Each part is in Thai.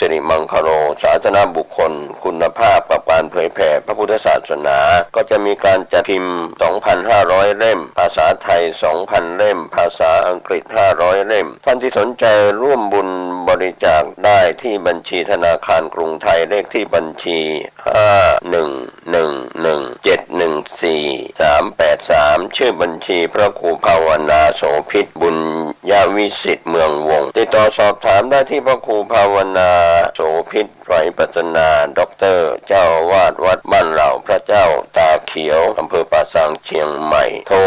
สิริมังคโรสาธารณบุคคลคุณภาพกับการเผยแผ่พระพุทธศาสนาก็จะมีการจัดพิมพ์ 2,500 เล่มภาษาไทย 2,000 เล่มภาษาอังกฤษ 500 เล่มท่านที่สนใจร่วมบุญบริจาคได้ที่บัญชีธนาคารกรุงไทยเลขที่บัญชี 5111714-383 ชื่อบัญชีพระครูภาวนาโสภิตบุญญาวิสิทธิ์เมืองวงติดต่อสอบถามได้ที่พระครูภาวนาโสภิตไตรปัจนาด็อกเตอร์เจ้าวาดวัดบ้านเหล่าพระเจ้าตาเขียวอำเภอป่าซางเชียงใหม่โทร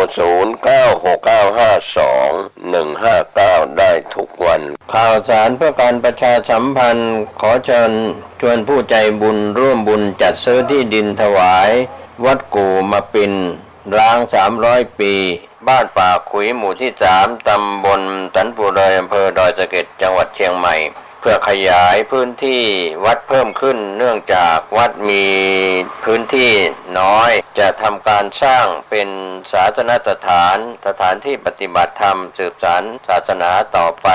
0969521159 ได้ทุกวันข่าวสารเพื่อการประชาสัมพันธ์ขอเชิญชวนผู้ใจบุญร่วมบุญจัดซื้อที่ดินถวายวัดกู่มาปินร้าง300 ปีบ้านป่าขุยหมู่ที่ 3 ตำบลสันปูเลยอำเภอดอยสะเก็ดจังหวัดเชียงใหม่เพื่อขยายพื้นที่วัดเพิ่มขึ้นเนื่องจากวัดมีพื้นที่น้อยจะทำการสร้างเป็นศาสนสถานที่ปฏิบัติธรรมสืบสานศาสนาต่อไป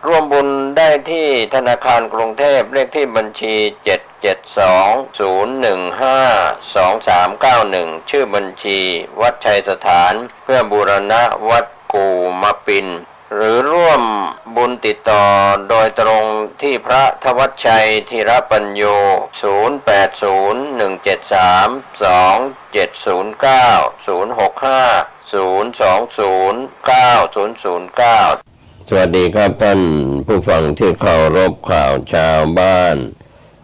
ร่วมบุญได้ที่ธนาคารกรุงเทพเลขที่บัญชี772-015-2391ชื่อบัญชีวัดชัยสถานเพื่อบูรณะวัดกู่มะปินหรือร่วมบุญติดต่อโดยตรงที่พระธวัชชัยธีรปัญโย0801732709-065-0209009 สวัสดีครับท่านผู้ฟังที่เคารพข่าวชาวบ้าน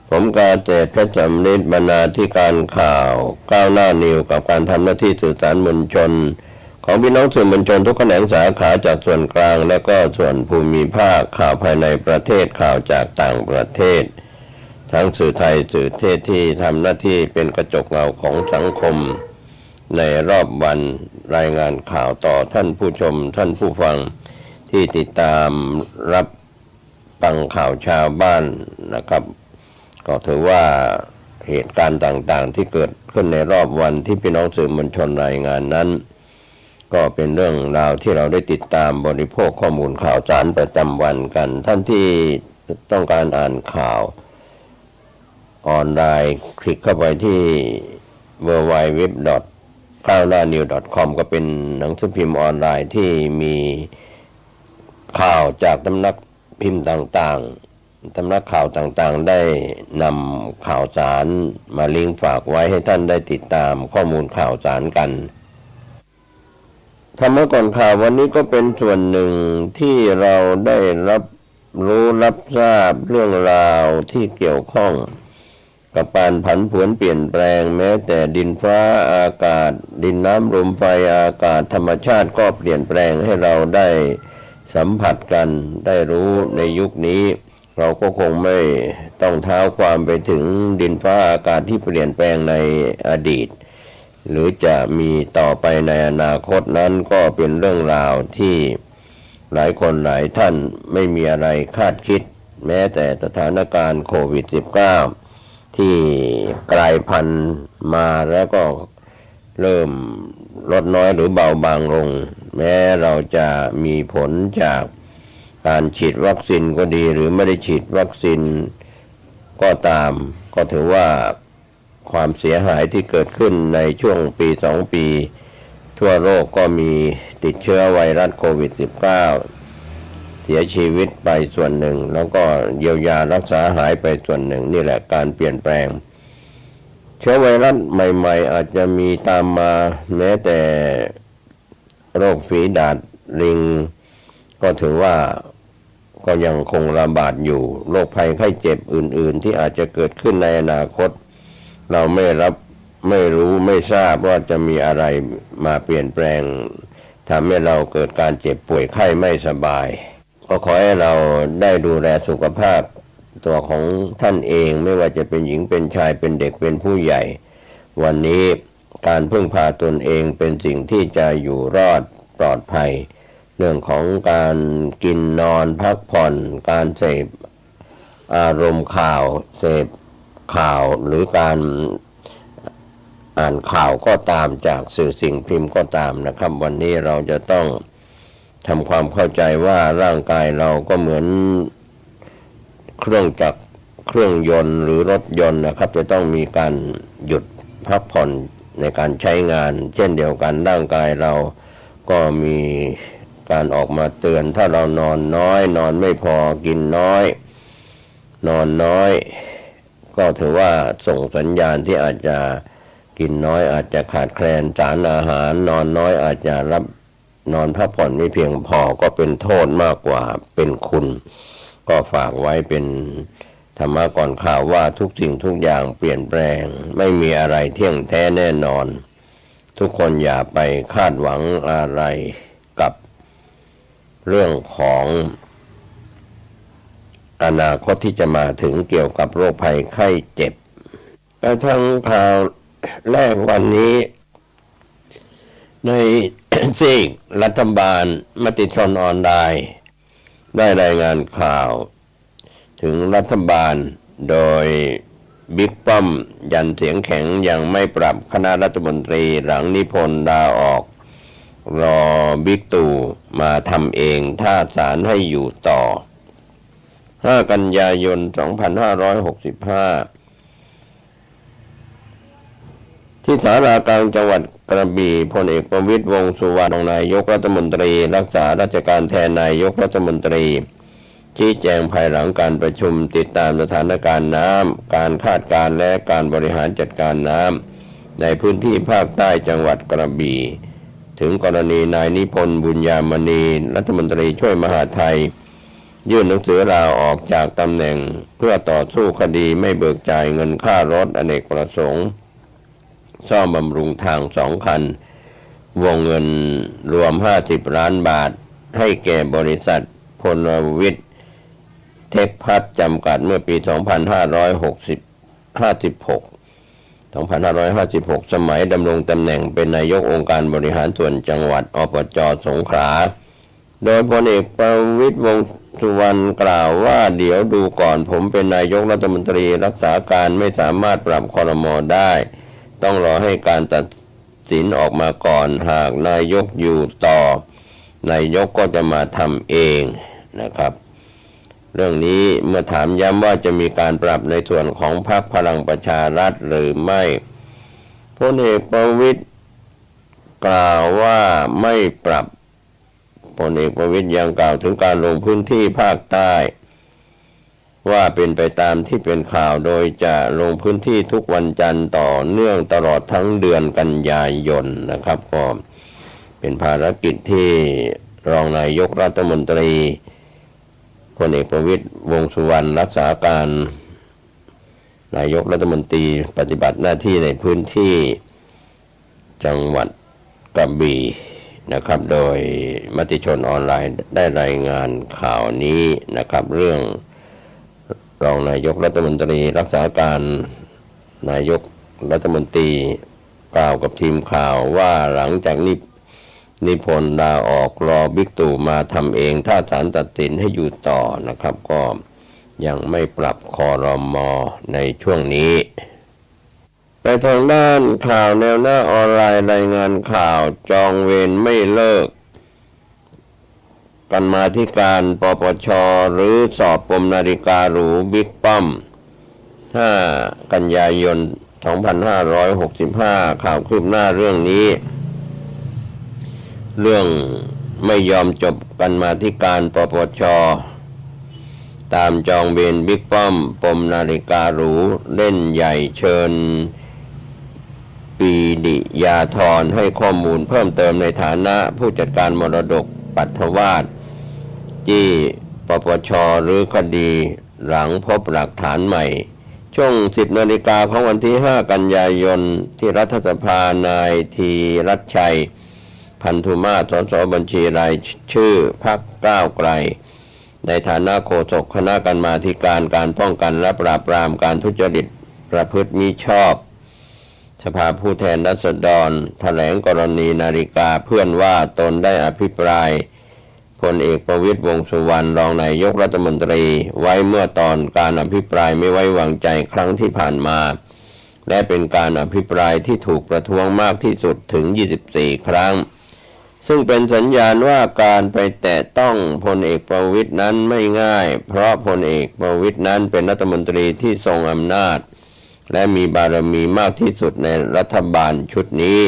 ผมกาเจตพระจำนิตบรรณาธิการข่าวก้าวหน้านิวกับการทำหน้าที่สื่อสารมวลชนของพี่น้องสื่อมวลชนทุกแขนงสาขาจากส่วนกลางและก็ส่วนภูมิภาคข่าวภายในประเทศข่าวจากต่างประเทศทั้งสื่อไทยสื่อเทศที่ทำหน้าที่เป็นกระจกเงาของสังคมในรอบวันรายงานข่าวต่อท่านผู้ชมท่านผู้ฟังที่ติดตามรับฟังข่าวชาวบ้านนะครับก็ถือว่าเหตุการณ์ต่างๆที่เกิดขึ้นในรอบวันที่พี่น้องสื่อมวลชนรายงานนั้นก็เป็นเรื่องราวที่เราได้ติดตามบริโภคข้อมูลข่าวสารประจำวันกันท่านที่ต้องการอ่านข่าวออนไลน์คลิกเข้าไปที่ www.9hnanew.com ก็เป็นหนังสือพิมพ์ออนไลน์ที่มีข่าวจากสำนักพิมพ์ต่างๆสำนักข่าวต่างๆได้นำข่าวสารมาลิงก์ฝากไว้ให้ท่านได้ติดตามข้อมูลข่าวสารกันธรรมะก่อนข่าววันนี้ก็เป็นส่วนหนึ่งที่เราได้รับรู้รับทราบเรื่องราวที่เกี่ยวข้องกับการผันผวนเปลี่ยนแปลงแม้แต่ดินฟ้าอากาศดินน้ำลมไฟอากาศธรรมชาติก็เปลี่ยนแปลงให้เราได้สัมผัสกันได้รู้ในยุคนี้เราก็คงไม่ต้องเท้าความไปถึงดินฟ้าอากาศที่เปลี่ยนแปลงในอดีตหรือจะมีต่อไปในอนาคตนั้นก็เป็นเรื่องราวที่หลายคนหลายท่านไม่มีอะไรคาดคิดแม้แต่สถานการณ์โควิด -19 ที่กลายพันธุ์มาแล้วก็เริ่มลดน้อยหรือเบาบางลงแม้เราจะมีผลจากการฉีดวัคซีนก็ดีหรือไม่ได้ฉีดวัคซีนก็ตามก็ถือว่าความเสียหายที่เกิดขึ้นในช่วงปี2 ปีทั่วโลกก็มีติดเชื้อไวรัสโควิด -19 เสียชีวิตไปส่วนหนึ่งแล้วก็เยียวยารักษาหายไปส่วนหนึ่งนี่แหละการเปลี่ยนแปลงเชื้อไวรัสใหม่ๆอาจจะมีตามมาแม้แต่โรคฝีดาษลิงก็ถือว่าก็ยังคงระบาดอยู่โรคภัยไข้เจ็บอื่นๆที่อาจจะเกิดขึ้นในอนาคตเราไม่รู้ไม่ทราบว่าจะมีอะไรมาเปลี่ยนแปลงทำให้เราเกิดการเจ็บป่วยไข้ไม่สบายก็ขอให้เราได้ดูแลสุขภาพตัวของท่านเองไม่ว่าจะเป็นหญิงเป็นชายเป็นเด็กเป็นผู้ใหญ่วันนี้การพึ่งพาตนเองเป็นสิ่งที่จะอยู่รอดปลอดภัยเรื่องของการกินนอนพักผ่อนการเสพอารมณ์ข่าวเสพข่าวหรือการอ่านข่าวก็ตามจากสื่อสิ่งพิมพ์ก็ตามนะครับวันนี้เราจะต้องทำความเข้าใจว่าร่างกายเราก็เหมือนเครื่องจักร เครื่องยนต์หรือรถยนต์นะครับจะต้องมีการหยุดพักผ่อนในการใช้งานเช่นเดียวกันร่างกายเราก็มีการออกมาเตือนถ้าเรานอนน้อยนอนไม่พอกินน้อยนอนน้อยก็ถือว่าส่งสัญญาณที่อาจจะกินน้อยอาจจะขาดแคลนสารอาหารนอนน้อยอาจจะรับนอนพักผ่อนไม่เพียงพอก็เป็นโทษมากกว่าเป็นคุณก็ฝากไว้เป็นธรรมะก่อนข่าวว่าทุกสิ่งทุกอย่างเปลี่ยนแปลงไม่มีอะไรเที่ยงแท้แน่นอนทุกคนอย่าไปคาดหวังอะไรกับเรื่องของอนาคตที่จะมาถึงเกี่ยวกับโรคภัยไข้เจ็บกระทั่งข่าวแรกวันนี้ในซีกรัฐบาลมติชนออนไลน์ได้รายงานข่าวถึงรัฐบาลโดยบิ๊กป้อมยันเสียงแข็งยังไม่ปรับคณะรัฐมนตรีหลังนิพนธ์ลาออกรอบิ๊กตู่มาทำเองถ้าศาลให้อยู่ต่อ5 กันยายน 2565ที่ศาลากลางจังหวัดกระบี่พลเอกประวิตรวงษ์สุวรรณนายกรัฐมนตรีรักษาราชการแทนนายกรัฐมนตรีชี้แจงภายหลังการประชุมติดตามสถานการณ์น้ำการคาดการณ์และการบริหารจัดการน้ำในพื้นที่ภาคใต้จังหวัดกระบี่ถึงกรณีนายนิพนธ์บุญญามณีรัฐมนตรีช่วยมหาดไทยยื่นหนังสือลาออกจากตำแหน่งเพื่อต่อสู้คดีไม่เบิกจ่ายเงินค่ารถอเนกประสงค์ซ่อมบำรุงทาง2 คันวงเงินรวม50 ล้านบาทให้แก่บริษัทพลวิทย์เทคพัฒน์จำกัดเมื่อปี 2556 สมัยดำรงตำแหน่งเป็นนายกองค์การบริหารส่วนจังหวัดอบจ.สงขลาโดยพลเอกประวิตรวงษ์สุวรรณกล่าวว่าเดี๋ยวดูก่อนผมเป็นนายกรัฐมนตรีรักษาการไม่สามารถปรับครม.ได้ต้องรอให้การตัดสินออกมาก่อนหากนายกอยู่ต่อนายกก็จะมาทำเองนะครับเรื่องนี้เมื่อถามย้ำว่าจะมีการปรับในส่วนของพรรคพลังประชารัฐหรือไม่พลเอกประวิตรกล่าวว่าไม่ปรับพลเอกประวิตรยังกล่าวถึงการลงพื้นที่ภาคใต้ว่าเป็นไปตามที่เป็นข่าวโดยจะลงพื้นที่ทุกวันจันทร์ต่อเนื่องตลอดทั้งเดือนกันยายนนะครับก็เป็นภารกิจที่รองนายกรัฐมนตรีพลเอกประวิตรวงษ์สุวรรณรักษาการนายกรัฐมนตรีปฏิบัติหน้าที่ในพื้นที่จังหวัดกระบี่นะครับโดยมติชนออนไลน์ได้รายงานข่าวนี้นะครับเรื่องรองนายกรัฐมนตรีรักษาการนายกรัฐมนตรีกล่าวกับทีมข่าวว่าหลังจากนิพนธ์ลาออกรอบิ๊กตู่มาทำเองถ้าศาลตัดสินให้อยู่ต่อนะครับก็ยังไม่ปรับครม.ในช่วงนี้ไปทางด้านข่าวแนวหน้าออนไลน์รายงานข่าวจองเวรไม่เลิกกรรมาธิการปปช.หรือสอบปมนาฬิกาหรูบิ๊กป้อม5 กันยายน 2565ข่าวคืบหน้าเรื่องนี้เรื่องไม่ยอมจบกรรมาธิการปปช.ตามจองเวรบิ๊กป้อมปมนาฬิกาหรูเล่นใหญ่เชิญปีดิยาธรให้ข้อมูลเพิ่มเติมในฐานะผู้จัดการมรดกปัทวาสจี้ปปช.หรือคดีหลังพบหลักฐานใหม่ช่วง 10 นาฬิกาของวันที่ 5 กันยายนที่รัฐสภานายธีรัชชัยพันธุมาศ สส.บัญชีรายชื่อพรรคก้าวไกลในฐานะโฆษกคณะกรรมาธิการการป้องกันและปราบปรามการทุจริตประพฤติมิชอบสภาผู้แทนราษฎรแถลงกรณีนาฬิกาเพื่อนว่าตนได้อภิปรายพลเอกประวิตรวงษ์สุวรรณรองนายกรัฐมนตรีไว้เมื่อตอนการอภิปรายไม่ไว้วางใจครั้งที่ผ่านมาและเป็นการอภิปรายที่ถูกประท้วงมากที่สุดถึง24 ครั้ง ซึ่งเป็นสัญญาณว่าการไปแตะต้องพลเอกประวิตรนั้นไม่ง่ายเพราะพลเอกประวิตรนั้นเป็นรัฐมนตรีที่ทรงอำนาจและมีบารมีมากที่สุดในรัฐบาลชุดนี้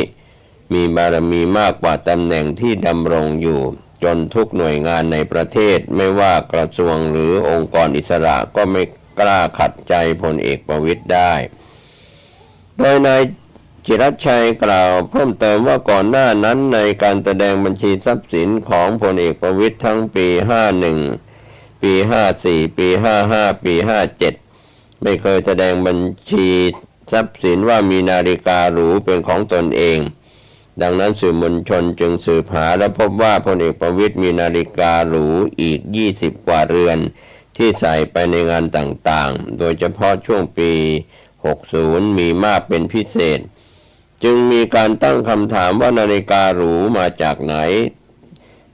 มีบารมีมากกว่าตำแหน่งที่ดำรงอยู่จนทุกหน่วยงานในประเทศไม่ว่ากระทรวงหรือองค์กรอิสระก็ไม่กล้าขัดใจพลเอกประวิตรได้โดยนายจิรัชชัยกล่าวเพิ่มเติมว่าก่อนหน้านั้นในการแสดงบัญชีทรัพย์สินของพลเอกประวิตรทั้งปี 51 ปี 54 ปี 55 ปี 57 ไม่เคยแสดงบัญชีทรัพย์สินว่ามีนาฬิกาหรูเป็นของตนเองดังนั้นสื่อมวลชนจึงสืบหาและพบว่าพลเอกประวิตรมีนาฬิกาหรูอีก 20 กว่าเรือนที่ใส่ไปในงานต่างๆโดยเฉพาะช่วงปี 60 มีมากเป็นพิเศษจึงมีการตั้งคำถามว่านาฬิกาหรูมาจากไหน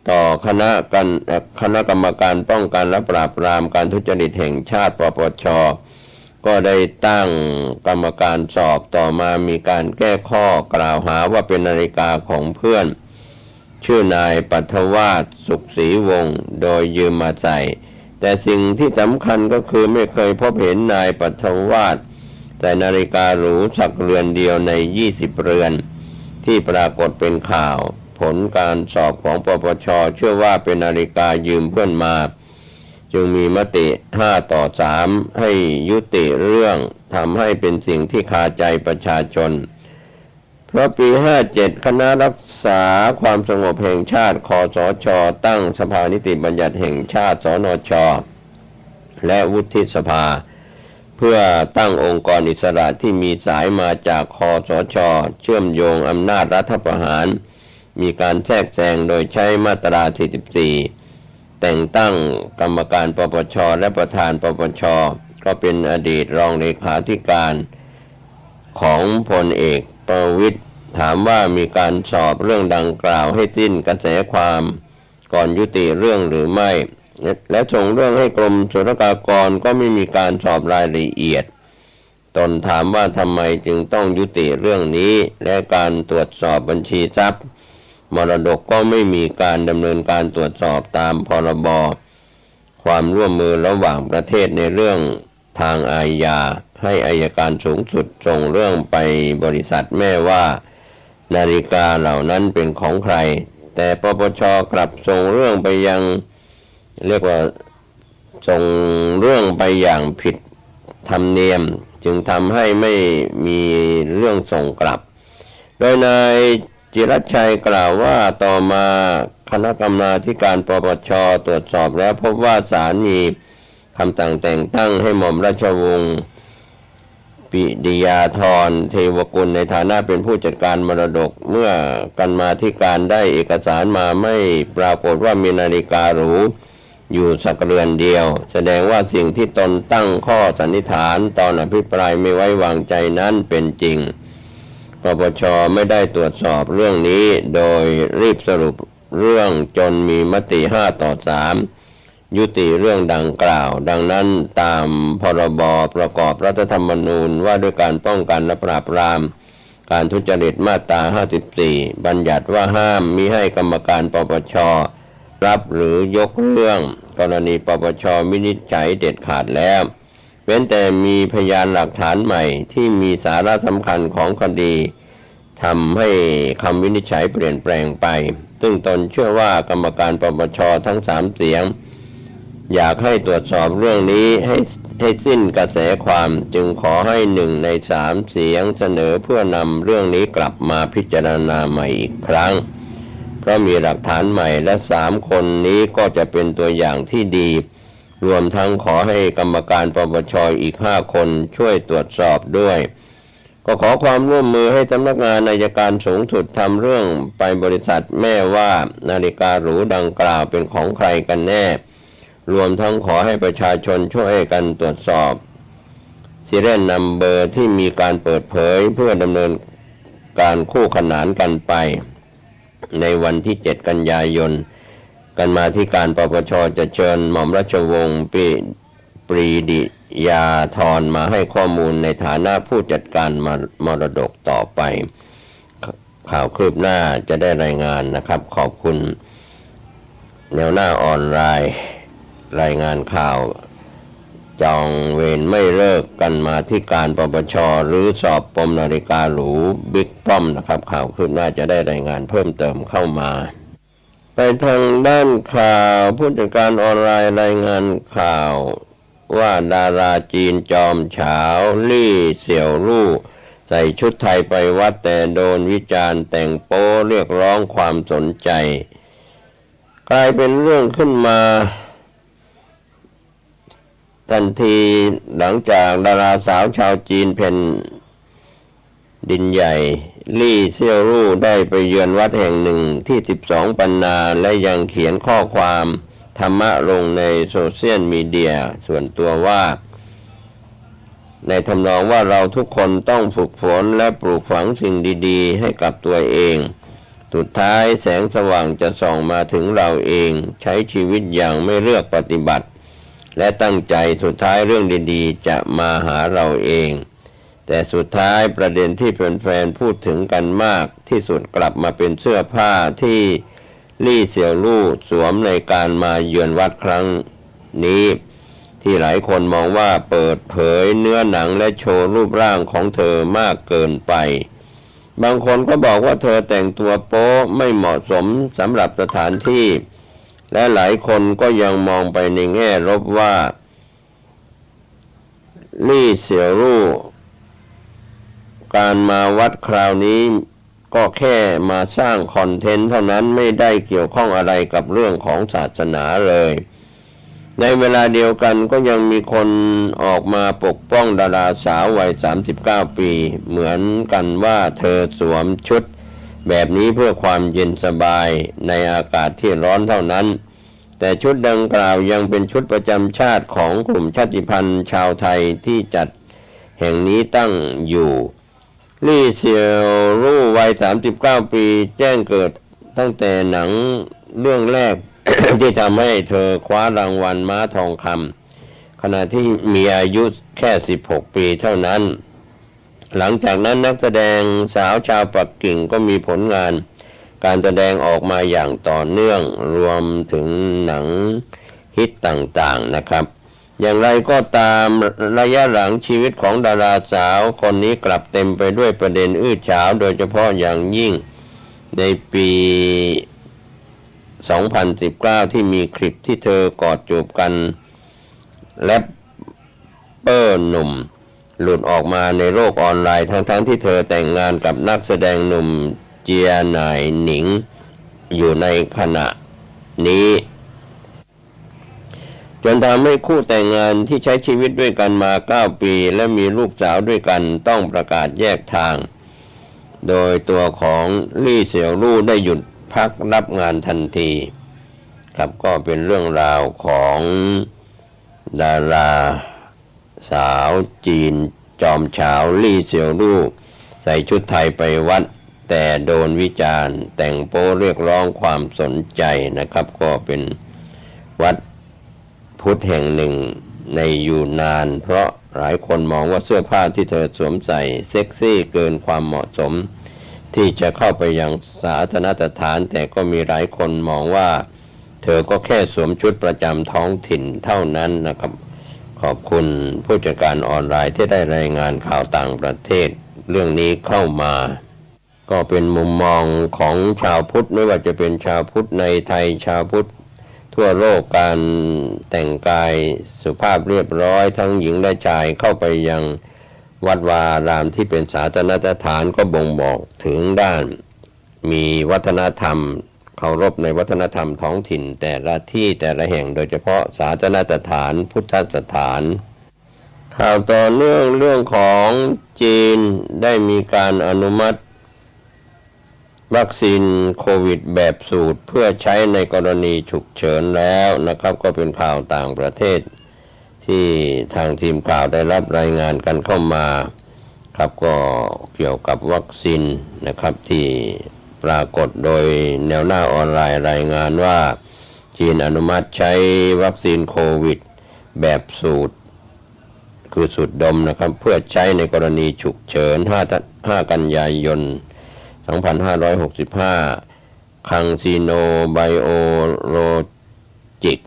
ต่อคณะกรรมการป้องกันและปราบปรามการทุจริตแห่งชาติปปช.ก็ได้ตั้งกรรมการสอบต่อมามีการแก้ข้อกล่าวหาว่าเป็นนาฬิกาของเพื่อนชื่อนายปัทวาสสุขศรีวงศ์โดยยืมมาใส่แต่สิ่งที่สำคัญก็คือไม่เคยพบเห็นนายปัทวาสใส่นาฬิกาหรูสักเรือนเดียวใน 20 เรือนที่ปรากฏเป็นข่าวผลการสอบของปปช.เชื่อว่าเป็นนาฬิกายืมเพื่อนมาจึงมีมติ5-3ให้ยุติเรื่องทำให้เป็นสิ่งที่คาใจประชาชนเพราะปี 57 คณะรักษาความสงบแห่งชาติคสช.ตั้งสภานิติบัญญัติแห่งชาติสนช.และวุฒิสภาเพื่อตั้งองค์กรอิสระที่มีสายมาจากคสช.เชื่อมโยงอำนาจรัฐประหารมีการแทรกแซงโดยใช้มาตรา 44 แต่งตั้งกรรมการปปช.และประธานปปช.ก็เป็นอดีตรองเลขาธิการของพลเอกประวิตรถามว่ามีการสอบเรื่องดังกล่าวให้สิ้นกระแสความก่อนยุติเรื่องหรือไม่และส่งเรื่องให้กรมศุลกากรก็ไม่มีการสอบรายละเอียดตนถามว่าทำไมจึงต้องยุติเรื่องนี้และการตรวจสอบบัญชีทรัพย์มรดกก็ไม่มีการดำเนินการตรวจสอบตามพรบความร่วมมือระหว่างประเทศในเรื่องทางอาญาให้อัยการสูงสุดส่งเรื่องไปบริษัทแม่ว่านาฬิกาเหล่านั้นเป็นของใครแต่ปปช.กลับส่งเรื่องไปยังเรียกว่าส่งเรื่องไปอย่างผิดธรรมเนียมจึงทำให้ไม่มีเรื่องส่งกลับโดยนายจิรัชชัยกล่าวว่าต่อมาคณะกรรมาธิการปปช.ตรวจสอบแล้วพบว่าศาลมีคำสั่งแต่งตั้งให้หม่อมราชวงศ์ปิดิยาธรเทวกุลในฐานะเป็นผู้จัดการมรดกเมื่อกรรมาธิการได้เอกสารมาไม่ปรากฏว่ามีนาฬิกาหรูอยู่สักเรือนเดียวแสดงว่าสิ่งที่ตนตั้งข้อสันนิษฐานตอนอภิปรายไม่ไว้วางใจนั้นเป็นจริงปปช.ไม่ได้ตรวจสอบเรื่องนี้โดยรีบสรุปเรื่องจนมีมติ5-3ยุติเรื่องดังกล่าวดังนั้นตามพรบประกอบรัฐธรรมนูญว่าด้วยการป้องกันและปราบปรามการทุจริตมาตรา54บัญญัติว่าห้ามมิให้กรรมการปปช.รับหรือยกเรื่องกรณีปปช.วินิจฉัยเด็ดขาดแล้วเว้นแต่มีพยานหลักฐานใหม่ที่มีสาระสำคัญของคดีทำให้คำวินิจฉัยเปลี่ยนแปลงไปซึ่งตนเชื่อว่ากรรมการปปช.ทั้ง3เสียงอยากให้ตรวจสอบเรื่องนี้ให้สิ้นกระแสความจึงขอให้1 ใน 3เสียงเสนอเพื่อนำเรื่องนี้กลับมาพิจารณาใหม่อีกครั้งเพราะมีหลักฐานใหม่และ3คนนี้ก็จะเป็นตัวอย่างที่ดีรวมทั้งขอให้กรรมการปปช.อีก5 คนช่วยตรวจสอบด้วยก็ขอความร่วมมือให้สำนักงานอัยการสูงสุดทำเรื่องไปบริษัทแม่ว่านาฬิกาหรูดังกล่าวเป็นของใครกันแน่รวมทั้งขอให้ประชาชนช่วยกันตรวจสอบserial numberที่มีการเปิดเผยเพื่อดำเนินการคู่ขนานกันไปในวันที่7 กันยายนกรรมาธิการปปช.จะเชิญหม่อมราชวงศ์ปรีดิยาธรมาให้ข้อมูลในฐานะผู้จัดการมรดกต่อไป ข่าวคืบหน้าจะได้รายงานนะครับขอบคุณแนวหน้าออนไลน์รายงานข่าวจองเวรไม่เลิกกันมาที่การปปช.หรือสอบปมนาฬิกาหรูบิ๊กป้อมนะครับข่าวคืบหน้าจะได้รายงานเพิ่มเติมเข้ามาไปทางด้านข่าวผู้จัดการออนไลน์รายงานข่าวว่าดาราจีนจอมเฉาลี่เสี่ยวลู่ใส่ชุดไทยไปวัดแต่โดนวิจารณ์แต่งโป๊เรียกร้องความสนใจกลายเป็นเรื่องขึ้นมาทันทีหลังจากดาราสาวชาวจีนแผ่นดินใหญ่ลี่เซี่ยวรู่ได้ไปเยือนวัดแห่งหนึ่งที่12 ปันนาและยังเขียนข้อความธรรมะลงในโซเชียลมีเดียส่วนตัวว่าในทำนองว่าเราทุกคนต้องฝึกฝนและปลูกฝังสิ่งดีๆให้กับตัวเองสุดท้ายแสงสว่างจะส่องมาถึงเราเองใช้ชีวิตอย่างไม่เลือกปฏิบัติและตั้งใจสุดท้ายเรื่องดีๆจะมาหาเราเองแต่สุดท้ายประเด็นที่แฟนๆพูดถึงกันมากที่สุดกลับมาเป็นเสื้อผ้าที่ลี่เสี่ยวลู่สวมในการมาเยือนวัดครั้งนี้ที่หลายคนมองว่าเปิดเผยเนื้อหนังและโชว์รูปร่างของเธอมากเกินไปบางคนก็บอกว่าเธอแต่งตัวโป๊ไม่เหมาะสมสำหรับสถานที่และหลายคนก็ยังมองไปในแง่ลบว่าลี่เสี่ยวลู่การมาวัดคราวนี้ก็แค่มาสร้างคอนเทนต์เท่านั้นไม่ได้เกี่ยวข้องอะไรกับเรื่องของศาสนาเลยในเวลาเดียวกันก็ยังมีคนออกมาปกป้องดาราสาววัย39 ปีเหมือนกันว่าเธอสวมชุดแบบนี้เพื่อความเย็นสบายในอากาศที่ร้อนเท่านั้นแต่ชุดดังกล่าวยังเป็นชุดประจำชาติของกลุ่มชาติพันธุ์ชาวไทยที่จัดแห่งนี้ตั้งอยู่ลี่เสี่ยวรู่วัย39 ปีแจ้งเกิดตั้งแต่หนังเรื่องแรก ที่ทำให้เธอคว้ารางวัลม้าทองคำขณะที่มีอายุแค่16 ปีเท่านั้นหลังจากนั้นนักแสดงสาวชาวปักกิ่งก็มีผลงานการแสดงออกมาอย่างต่อเนื่องรวมถึงหนังฮิตต่างๆนะครับอย่างไรก็ตามระยะหลังชีวิตของดาราสาวคนนี้กลับเต็มไปด้วยประเด็นอื้อฉาวโดยเฉพาะอย่างยิ่งในปี2019ที่มีคลิปที่เธอกอดจูบกันแรปเปอร์หนุ่มหลุดออกมาในโลกออนไลน์ทั้งที่เธอแต่งงานกับนักแสดงหนุ่มเจียหน่ายหนิงอยู่ในขณะนี้จนทำให้คู่แต่งงานที่ใช้ชีวิตด้วยกันมา9 ปีและมีลูกสาวด้วยกันต้องประกาศแยกทางโดยตัวของลี่เสี่ยวลู่ได้หยุดพักรับงานทันทีครับก็เป็นเรื่องราวของดาราสาวจีนจอมเฉาลี่เสี่ยวลู่ใส่ชุดไทยไปวัดแต่โดนวิจารณ์แต่งโป๊เรียกร้องความสนใจนะครับก็เป็นวัดพุทธแห่งหนึ่งในยูนนานเพราะหลายคนมองว่าเสื้อผ้าที่เธอสวมใส่เซ็กซี่เกินความเหมาะสมที่จะเข้าไปยังสาธารณสถานแต่ก็มีหลายคนมองว่าเธอก็แค่สวมชุดประจำท้องถิ่นเท่านั้นนะครับขอบคุณผู้จัดการออนไลน์ที่ได้รายงานข่าวต่างประเทศเรื่องนี้เข้ามาก็เป็นมุมมองของชาวพุทธไม่ว่าจะเป็นชาวพุทธในไทยชาวพุทธทั่วโลกการแต่งกายสุภาพเรียบร้อยทั้งหญิงและชายเข้าไปยังวัดวาอารามที่เป็นสาธารณสถานก็บ่งบอกถึงด้านมีวัฒนธรรมเคารพในวัฒนธรรมท้องถิ่นแต่ละที่แต่ละแห่งโดยเฉพาะสาธารณสถานพุทธสถานข่าวต่อเรื่องของจีนได้มีการอนุมัติวัคซีนโควิดแบบสูตรเพื่อใช้ในกรณีฉุกเฉินแล้วนะครับก็เป็นข่าวต่างประเทศที่ทางทีมข่าวได้รับรายงานกันเข้ามาครับก็เกี่ยวกับวัคซีนนะครับที่ปรากฏโดยแนวหน้าออนไลน์รายงานว่าจีนอนุมัติใช้วัคซีนโควิดแบบสูตรคือสูตรดมนะครับเพื่อใช้ในกรณีฉุกเฉิน5 กันยายน 2565 คังซีโนไบโอโลจิก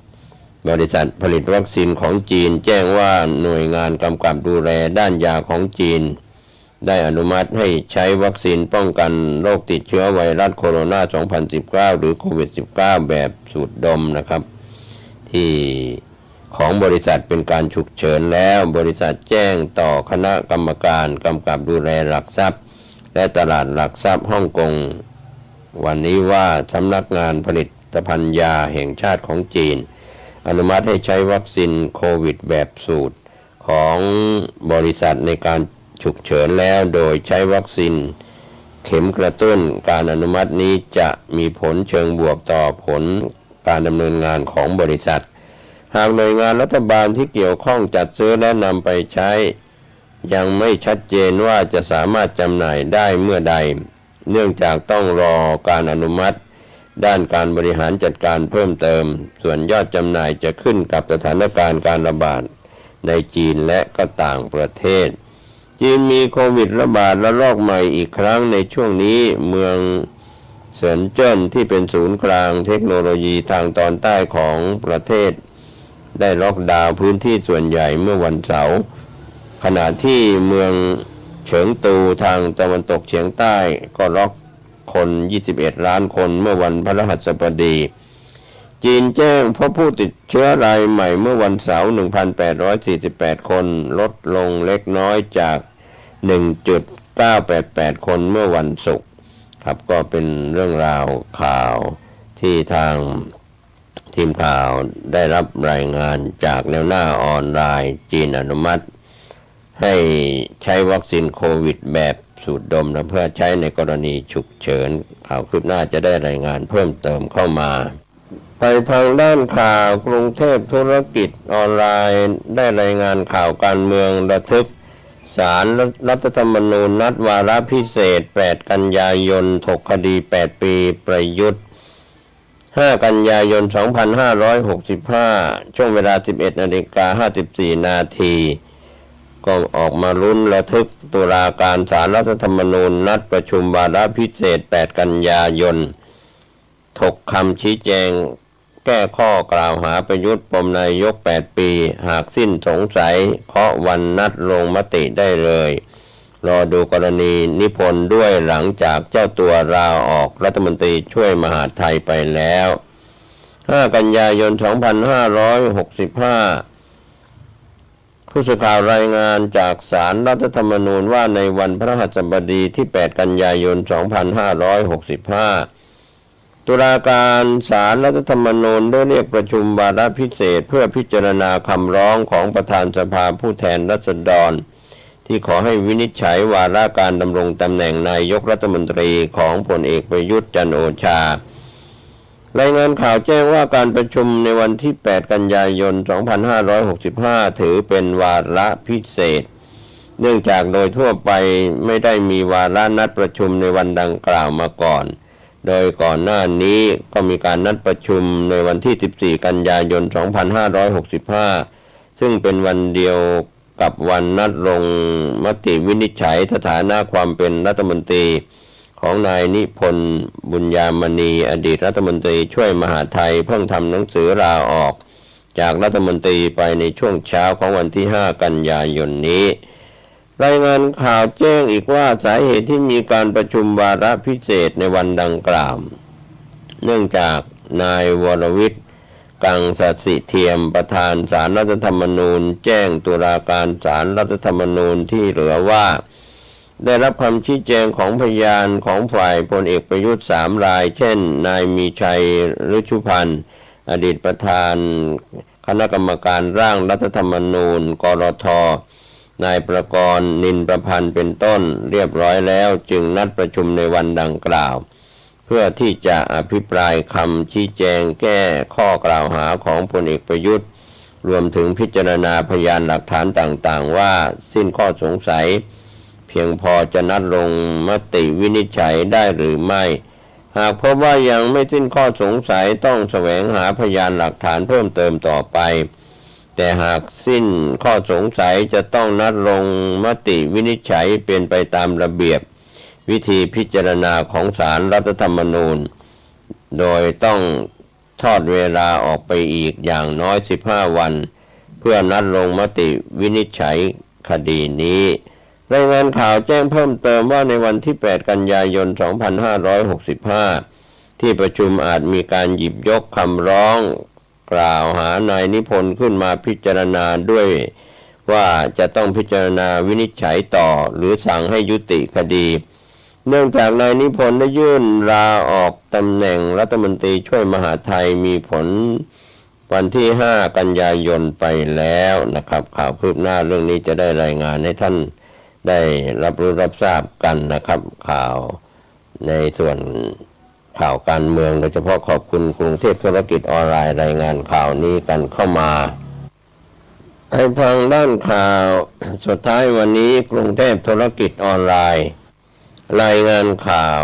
บริษัทผลิตวัคซีนของจีนแจ้งว่าหน่วยงานกำกับดูแลด้านยาของจีนได้อนุมัติให้ใช้วัคซีนป้องกันโรคติดเชื้อไวรัสโคโรนา 2019 หรือโควิด -19 แบบสูดดมนะครับที่ของบริษัทเป็นการฉุกเฉินแล้วบริษัทแจ้งต่อคณะกรรมการกำกับดูแลหลักทรัพย์และตลาดหลักทรัพย์ฮ่องกงวันนี้ว่าสำนักงานผลิตภัณฑ์ยาแห่งชาติของจีนอนุมัติให้ใช้วัคซีนโควิดแบบสูตรของบริษัทในการฉุกเฉินแล้วโดยใช้วัคซีนเข็มกระตุ้นการอนุมัตินี้จะมีผลเชิงบวกต่อผลการดำเนินงานของบริษัทหากหน่วยงานรัฐบาลที่เกี่ยวข้องจัดซื้อและนำไปใช้ยังไม่ชัดเจนว่าจะสามารถจำหน่ายได้เมื่อใดเนื่องจากต้องรอการอนุมัติด้านการบริหารจัดการเพิ่มเติมส่วนยอดจำหน่ายจะขึ้นกับสถานการณ์การระบาดในจีนและก็ต่างประเทศจีนมีโควิดระบาดระลอกใหม่อีกครั้งในช่วงนี้เมืองเซินเจิ้นที่เป็นศูนย์กลางเทคโนโลยีทางตอนใต้ของประเทศได้ล็อกดาวน์พื้นที่ส่วนใหญ่เมื่อวันเสาร์ขณะที่เมืองเฉิงตูทางตะวันตกเฉียงใต้ก็ล็อกคน21 ล้านคนเมื่อวันพฤหัสบดีจีนแจ้งพบผู้ติดเชื้อรายใหม่เมื่อวันเสาร์ 1,848 คนลดลงเล็กน้อยจาก 1.988 คนเมื่อวันศุกร์ครับก็เป็นเรื่องราวข่าวที่ทางทีมข่าวได้รับรายงานจากแนวหน้าออนไลน์จีนอนุมัติให้ใช้วัคซีนโควิดแบบสูดดมเพื่อใช้ในกรณีฉุกเฉินข่าวคืบหน้าจะได้รายงานเพิ่มเติมเข้ามาไปทางด้านข่าวกรุงเทพธุรกิจออนไลน์ได้รายงานข่าวการเมืองระทึกศาลรัฐธรรมนูญนัดวาระพิเศษ8 กันยายนถกคดี8 ปีประยุทธ์5 กันยายน 2565 ช่วงเวลา 11:54 นาทีก็ออกมาลุ้นระทึกตุลาการศาลรัฐธรรมนูญนัดประชุมวาระพิเศษ8 กันยายนถกคำชี้แจงแก้ข้อกล่าวหาประยุทธ์ปมนายก8 ปีหากสิ้นสงสัยเคาะวันนัดลงมติได้เลยรอดูกรณีนิพนธ์ด้วยหลังจากเจ้าตัวลาออกรัฐมนตรีช่วยมหาดไทยไปแล้ว5 กันยายน 2565ผู้สื่อข่าวรายงานจากศาลรัฐธรรมนูญว่าในวันพฤหัสบดีที่8 กันยายน 2565ตุลาการศาลรัฐธรรมนูญได้เรียกประชุมวาระพิเศษเพื่อพิจารณาคำร้องของประธานสภาผู้แทนราษฎรที่ขอให้วินิจฉัยวาระการดำรงตำแหน่งนายกรัฐมนตรีของพลเอกประยุทธ์จันทร์โอชารายงานข่าวแจ้งว่าการประชุมในวันที่8 กันยายน 2565 ถือเป็นวาระพิเศษเนื่องจากโดยทั่วไปไม่ได้มีวาระนัดประชุมในวันดังกล่าวมาก่อนโดยก่อนหน้านี้ก็มีการนัดประชุมในวันที่ 14 กันยายน 2565 ซึ่งเป็นวันเดียวกับวันนัดลงมติวินิจฉัยสถานะความเป็นรัฐมนตรีของนายนิพนธ์บุญญามณีอดีตรัฐมนตรีช่วยมหาดไทยเพิ่งทำหนังสือลาออกจากรัฐมนตรีไปในช่วงเช้าของวันที่ 5 กันยายนนี้รายงานข่าวแจ้งอีกว่าสาเหตุที่มีการประชุมวาระพิเศษในวันดังกล่าวเนื่องจากนายวรวิทย์กังสสิเทียมประธานศาลรัฐธรรมนูญแจ้งตุลาการศาลรัฐธรรมนูญที่เหลือว่าได้รับคำชี้แจงของพยานของฝ่ายพลเอกประยุทธ์3 รายเช่นนายมีชัยฤชุพันธ์อดีตประธานคณะกรรมการร่างรัฐธรรมนูญกรท.นายประกรณ์นินประพันธ์เป็นต้นเรียบร้อยแล้วจึงนัดประชุมในวันดังกล่าวเพื่อที่จะอภิปรายคำชี้แจงแก้ข้อกล่าวหาของพลเอกประยุทธ์รวมถึงพิจารณาพยานหลักฐานต่างๆว่าสิ้นข้อสงสัยเพียงพอจะนัดลงมติวินิจฉัยได้หรือไม่หากพบว่ายังไม่สิ้นข้อสงสัยต้องแสวงหาพยานหลักฐานเพิ่มเติมต่อไปแต่หากสิ้นข้อสงสัยจะต้องนัดลงมติวินิจฉัยเป็นไปตามระเบียบ วิธีพิจารณาของศาลรัฐธรรมนูญโดยต้องทอดเวลาออกไปอีกอย่างน้อย15วันเพื่อนัดลงมติวินิจฉัยคดีนี้รายงานข่าวแจ้งเพิ่มเติมว่าในวันที่8กันยายน2565ที่ประชุมอาจมีการหยิบยกคำร้องกล่าวหานายนิพนธ์ขึ้นมาพิจารณาด้วยว่าจะต้องพิจารณาวินิจฉัยต่อหรือสั่งให้ยุติคดีเนื่องจากนายนิพนธ์ได้ยื่นลาออกตำแหน่งรัฐมนตรีช่วยมหาดไทยมีผลวันที่5กันยายนไปแล้วนะครับข่าวคืบหน้าเรื่องนี้จะได้รายงานให้ท่านได้รับรู้รับทราบกันนะครับข่าวในส่วนข่าวการเมืองโดยเฉพาะขอบคุณกรุงเทพธุรกิจออนไลน์รายงานข่าวนี้กันเข้ามาให้ทางด้านข่าวสุดท้ายวันนี้กรุงเทพธุรกิจออนไลน์รายงานข่าว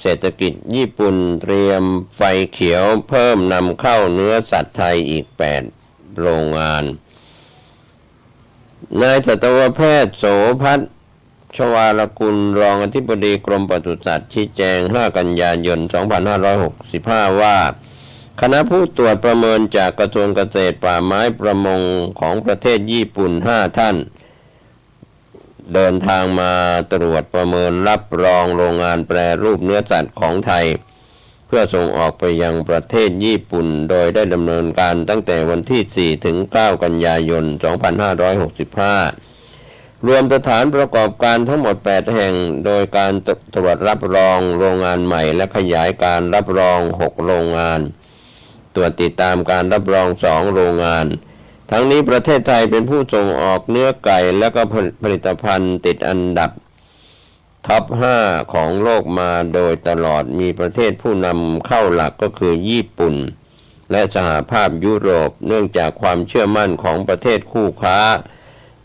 เศรษฐกิจญี่ปุ่นเตรียมไฟเขียวเพิ่มนำเข้าเนื้อสัตว์ไทยอีก8โรงงานนายสัตวแพทย์โสภัทร ชวาลกุลรองอธิบดีกรมปศุสัตว์ชี้แจง5กันยายน2565ว่าคณะผู้ตรวจประเมินจากกระทรวงเกษตรป่าไม้ประมงของประเทศญี่ปุ่น5ท่านเดินทางมาตรวจประเมินรับรองโรงงานแปรรูปเนื้อสัตว์ของไทยเพื่อส่งออกไปยังประเทศญี่ปุ่นโดยได้ดำเนินการตั้งแต่วันที่4ถึง9กันยายน2565รวมสถานประกอบการทั้งหมด8แห่งโดยการตรวจรับรองโรงงานใหม่และขยายการรับรอง6โรงงานตรวจติดตามการรับรอง2โรงงานทั้งนี้ประเทศไทยเป็นผู้ส่งออกเนื้อไก่และก็ผลิตภัณฑ์ติดอันดับท็อป5ของโลกมาโดยตลอดมีประเทศผู้นำเข้าหลักก็คือญี่ปุ่นและสหภาพยุโรปเนื่องจากความเชื่อมั่นของประเทศคู่ค้า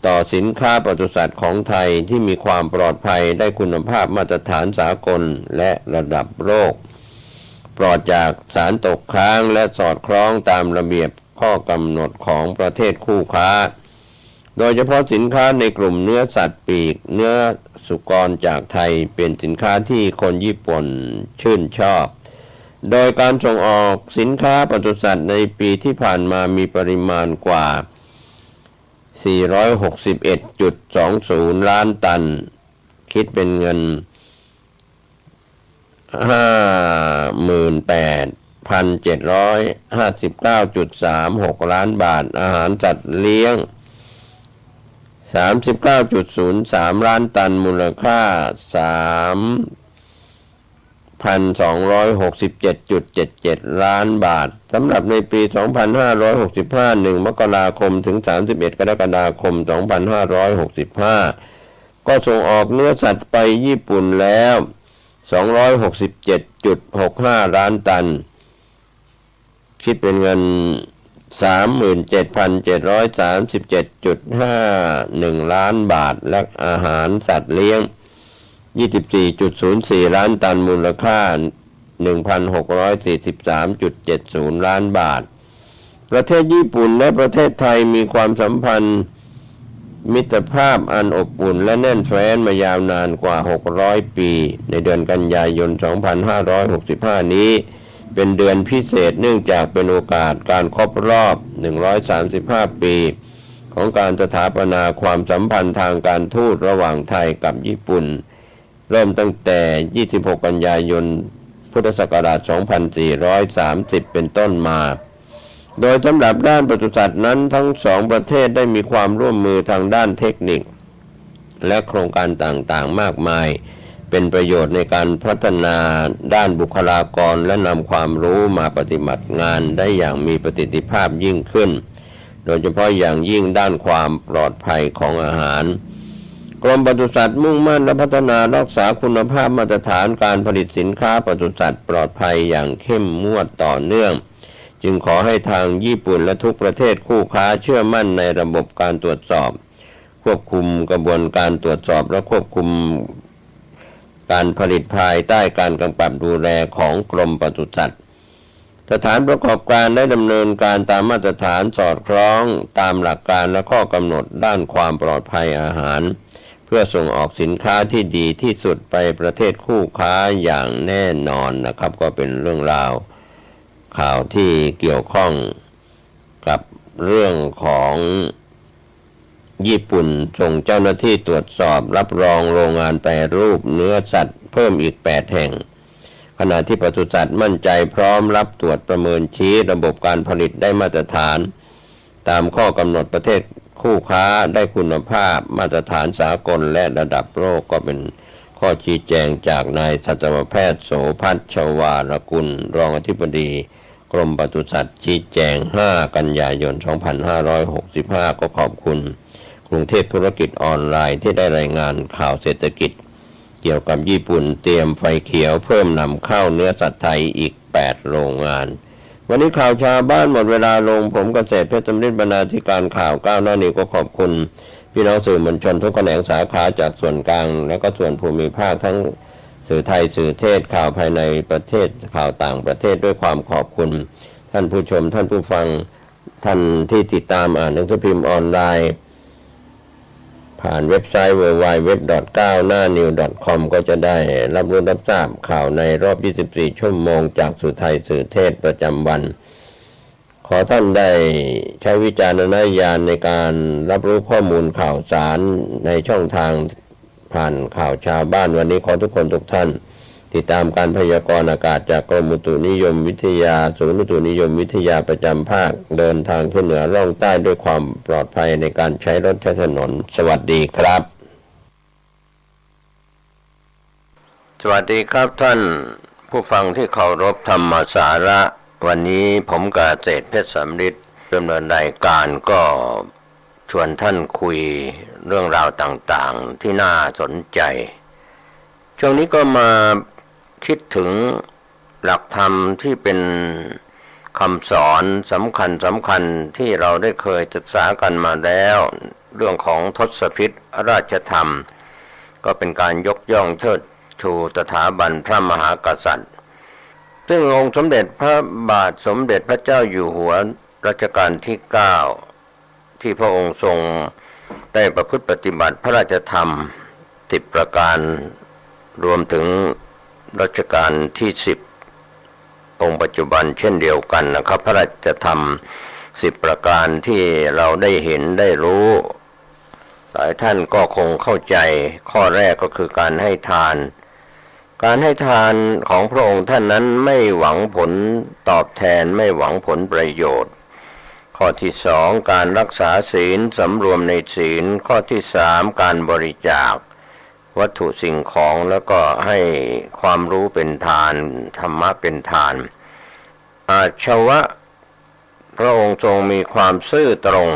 ต่อสินค้าปศุสัตว์ของไทยที่มีความปลอดภัยได้คุณภาพมาตรฐานสากลและระดับโลกปลอดจากสารตกค้างและสอดคล้องตามระเบียบข้อกำหนดของประเทศคู่ค้าโดยเฉพาะสินค้าในกลุ่มเนื้อสัตว์ปีกเนื้อสุกรจากไทยเป็นสินค้าที่คนญี่ปุ่นชื่นชอบโดยการส่งออกสินค้าปศุสัตว์ในปีที่ผ่านมามีปริมาณกว่า461.20 ล้านตันคิดเป็นเงิน 58,759.36 ล้านบาทอาหารสัตว์เลี้ยง 39.03 ล้านตันมูลค่า 3,267.77 ล้านบาทสำหรับในปี 2565 1 มกราคมถึง 31 กรกฎาคม 2565 ก็ส่งออกเนื้อสัตว์ไปญี่ปุ่นแล้ว 267.65 ล้านตันคิดเป็นเงิน 37,737.51 ล้านบาทและอาหารสัตว์เลี้ยง 24.04 ล้านตันมูลค่า 1,643.70 ล้านบาทประเทศญี่ปุ่นและประเทศไทยมีความสัมพันธ์มิตรภาพอันอบอุ่นและแน่นแฟ้นมายาวนานกว่า600ปีในเดือนกันยายน2565นี้เป็นเดือนพิเศษเนื่องจากเป็นโอกาสการครบรอบ135ปีของการสถาปนาความสัมพันธ์ทางการทูตระหว่างไทยกับญี่ปุ่นเริ่มตั้งแต่26กันยายนพุทธศักราช2430เป็นต้นมาโดยสำหรับด้านปศุสัตว์นั้นทั้งสองประเทศได้มีความร่วมมือทางด้านเทคนิคและโครงการต่างๆมากมายเป็นประโยชน์ในการพัฒนาด้านบุคลากรและนำความรู้มาปฏิบัติงานได้อย่างมีประสิทธิภาพยิ่งขึ้นโดยเฉพาะอย่างยิ่งด้านความปลอดภัยของอาหารกรมปศุสัตว์มุ่งมั่นและพัฒนารักษาคุณภาพมาตรฐานการผลิตสินค้าปศุสัตว์ปลอดภัยอย่างเข้มงวดต่อเนื่องจึงขอให้ทางญี่ปุ่นและทุกประเทศคู่ค้าเชื่อมั่นในระบบการตรวจสอบควบคุมกระบวนการตรวจสอบและควบคุมการผลิตภายใต้การกำกับดูแลของกรมปศุสัตว์สถานประกอบการได้ดำเนินการตามมาตรฐานสอดคล้องตามหลักการและข้อกำหนดด้านความปลอดภัยอาหารเ พื่อส่งออกสินค้าที่ดีที่สุดไปประเทศคู่ค้าอย่างแน่นอนนะครับก็เป็นเรื่องราวข่าวที่เกี่ยวข้องกับเรื่องของญี่ปุ่นส่งเจ้าหน้าที่ตรวจสอบรับรองโรงงานแปรรูปเนื้อสัตว์เพิ่มอีก8แห่งขณะที่ปศุสัตว์มั่นใจพร้อมรับตรวจประเมินชี้ระบบการผลิตได้มาตรฐานตามข้อกำหนดประเทศคู่ค้าได้คุณภาพมาตรฐานสากลและระดับโลกก็เป็นข้อชี้แจงจากนายสัตวแพทย์โสภัทร ชวารกุลรองอธิบดีกรมปศุสัตว์ชี้แจง5 กันยายน 2565ก็ขอบคุณกรุงเทพธุรกิจออนไลน์ที่ได้รายงานข่าวเศรษฐกิจเกี่ยวกับญี่ปุ่นเตรียมไฟเขียวเพิ่มนำเข้าเนื้อสัตว์ไทยอีก8โรงงานวันนี้ข่าวชาวบ้านหมดเวลาลงผมเกษตรเพชรสำริดบรรณาธิการข่าวก้าวหน้านี้ก็ขอบคุณพี่น้องสื่อมวลชนทุกแขนงสาขาจากส่วนกลางและก็ส่วนภูมิภาคทั้งสื่อไทยสื่อเทศข่าวภายในประเทศข่าวต่างประเทศด้วยความขอบคุณท่านผู้ชมท่านผู้ฟังท่านที่ติดตามอ่านหนังสือพิมพ์ออนไลน์ผ่านเว็บไซต์ www.9hnanews.com ก็จะได้รับรู้รับทราบข่าวในรอบ24ชั่วโมงจากสื่อไทยสื่อเทศประจำวันขอท่านได้ใช้วิจารณญาณในการรับรู้ข้อมูลข่าวสารในช่องทางผ่านข่าวชาวบ้านวันนี้ขอทุกคนทุกท่านติดตามการพยากรณ์อากาศจากกรมอุตุนิยมวิทยาศูนย์อุตุนิยมวิทยาประจำภาคเดินทางขึ้นเหนือล่องใต้ด้วยความปลอดภัยในการใช้รถใช้ถนนสวัสดีครับสวัสดีครับท่านผู้ฟังที่เคารพธรรมสาระวันนี้ผมเกษตรเพชรสำริดดำเนินรายการก็ชวนท่านคุยเรื่องราวต่างๆที่น่าสนใจช่วงนี้ก็มาคิดถึงหลักธรรมที่เป็นคำสอนสำคัญที่เราได้เคยศึกษากันมาแล้วเรื่องของทศพิธราชธรรมก็เป็นการยกย่องเชิดชูสถาบันพระมหากษัตริย์ซึ่งองค์สมเด็จพระบาทสมเด็จพระเจ้าอยู่หัวรัชกาลที่9ที่พระองค์ทรงได้ประพฤติปฏิบัติพระราชธรรม10ประการรวมถึงรัชกาลที่10องค์ปัจจุบันเช่นเดียวกันนะครับพระราชธรรม10ประการที่เราได้เห็นได้รู้หลายท่านก็คงเข้าใจข้อแรกก็คือการให้ทานของพระองค์ท่านนั้นไม่หวังผลตอบแทนไม่หวังผลประโยชน์ข้อที่2การรักษาศีลสำรวมในศีลข้อที่3การบริจาควัตถุสิ่งของแล้วก็ให้ความรู้เป็นทานธรรมะเป็นทานอาชวะพระองค์ทรงมีความซื่อตรง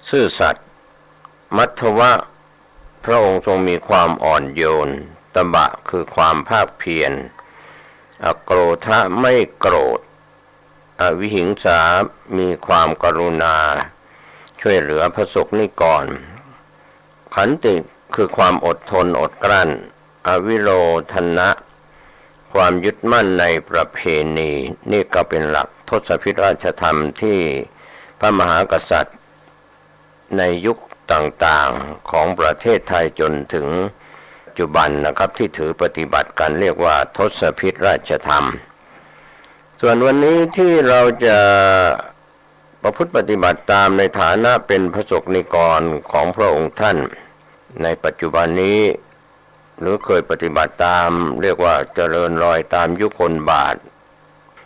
ซื่อสัตย์มัทวะพระองค์ทรงมีความอ่อนโยนตบะคือความภาคเพียรอโกรธะไม่โกรธอวิหิงสามีความกรุณาช่วยเหลือพระสงฆ์นิกรขันติคือความอดทนอดกลั้นอวิโลทนะความยึดมั่นในประเพณีนี่ก็เป็นหลักทศพิธราชธรรมที่พระมหากษัตริย์ในยุคต่างๆของประเทศไทยจนถึงปัจจุบันนะครับที่ถือปฏิบัติกันเรียกว่าทศพิธราชธรรมส่วนวันนี้ที่เราจะประพฤติปฏิบัติตามในฐานะเป็นพระสงฆ์นิกรของพระองค์ท่านในปัจจุบันนี้หรือเคยปฏิบัติตามเรียกว่าเจริญรอยตามยุคลบาท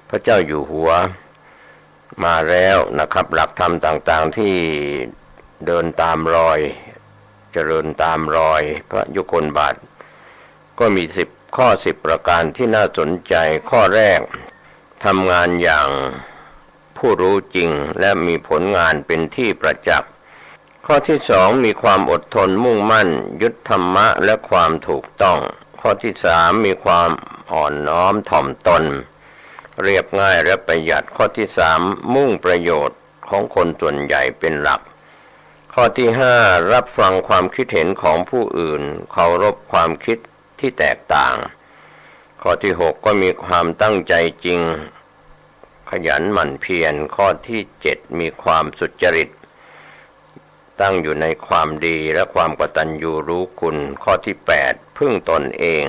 พระเจ้าอยู่หัวมาแล้วนะครับหลักธรรมต่างๆที่เดินตามรอยเจริญตามรอยพระยุคลบาทก็มีข้อ10ประการที่น่าสนใจข้อแรกทำงานอย่างผู้รู้จริงและมีผลงานเป็นที่ประจักษ์ข้อที่2มีความอดทนมุ่งมั่นยึดธรรมะและความถูกต้องข้อที่3มีความอ่อนน้อมถ่อมตนเรียบง่ายและประหยัดข้อที่3มุ่งประโยชน์ของคนส่วนใหญ่เป็นหลักข้อที่5รับฟังความคิดเห็นของผู้อื่นเคารพความคิดที่แตกต่างข้อที่6ก็มีความตั้งใจจริงขยันหมั่นเพียรข้อที่7มีความสุจริต ตั้งอยู่ในความดีและความกตัญญูรู้คุณข้อที่8พึ่งตนเอง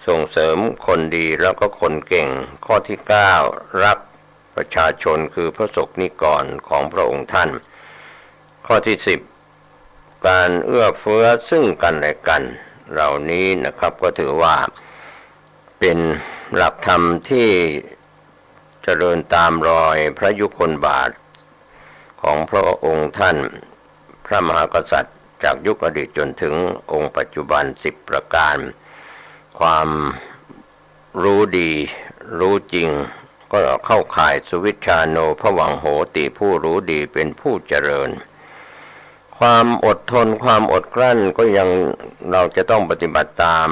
ส่งเสริมคนดีแล้วก็คนเก่งข้อที่9รักประชาชนคือพระสงฆ์นิกรของพระองค์ท่านข้อที่10การเอื้อเฟื้อซึ่งกันและกันเหล่านี้นะครับก็ถือว่าเป็นหลักธรรมที่เจริญตามรอยพระยุคลบาทของพระองค์ท่านพระมหากษัตริย์จากยุคอดีตจนถึงองค์ปัจจุบัน10ประการความรู้ดีรู้จริงก็เข้าข่ายสุวิชชาโนภวังโหติผู้รู้ดีเป็นผู้เจริญความอดทนความอดกลั้นก็ยังเราจะต้องปฏิบัติตาม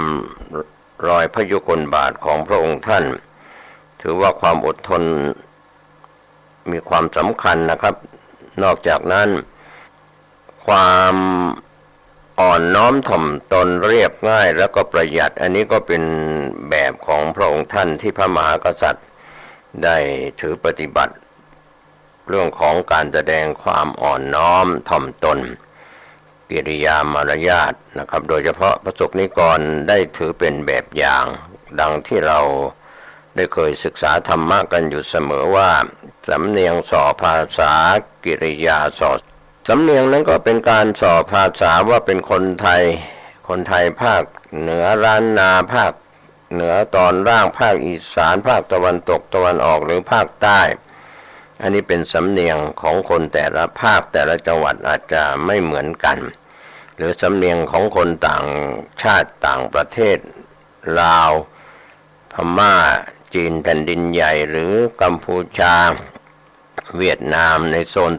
รอยพระยุคลบาทของพระองค์ท่านถือว่าความอดทนมีความสำคัญนะครับนอกจากนั้นความอ่อนน้อมถ่อมตนเรียบง่ายแล้วก็ประหยัดอันนี้ก็เป็นแบบของพระองค์ท่านที่พระมหากษัตริย์ได้ถือปฏิบัติเรื่องของการแสดงความอ่อนน้อมถ่อมตนกิริยามารยาทนะครับโดยเฉพาะพระสงฆ์นิกรได้ถือเป็นแบบอย่างดังที่เราได้เคยศึกษาธรรมะกันอยู่เสมอว่าสำเนียงส่อภาษากิริยาส่อสำเนียงนั้นก็เป็นการส่อภาษาว่าเป็นคนไทยภาคเหนือล้านนาภาคเหนือตอนล่างภาคอีสานภาคตะวันตกตะวันออกหรือภาคใต้อันนี้เป็นสำเนียงของคนแต่ละภาคแต่ละจังหวัดอาจจะไม่เหมือนกันหรือสำเนียงของคนต่างชาติต่างประเทศลาวพม่าจีนแผ่นดินใหญ่หรือกัมพูชาเวียดนามในโซน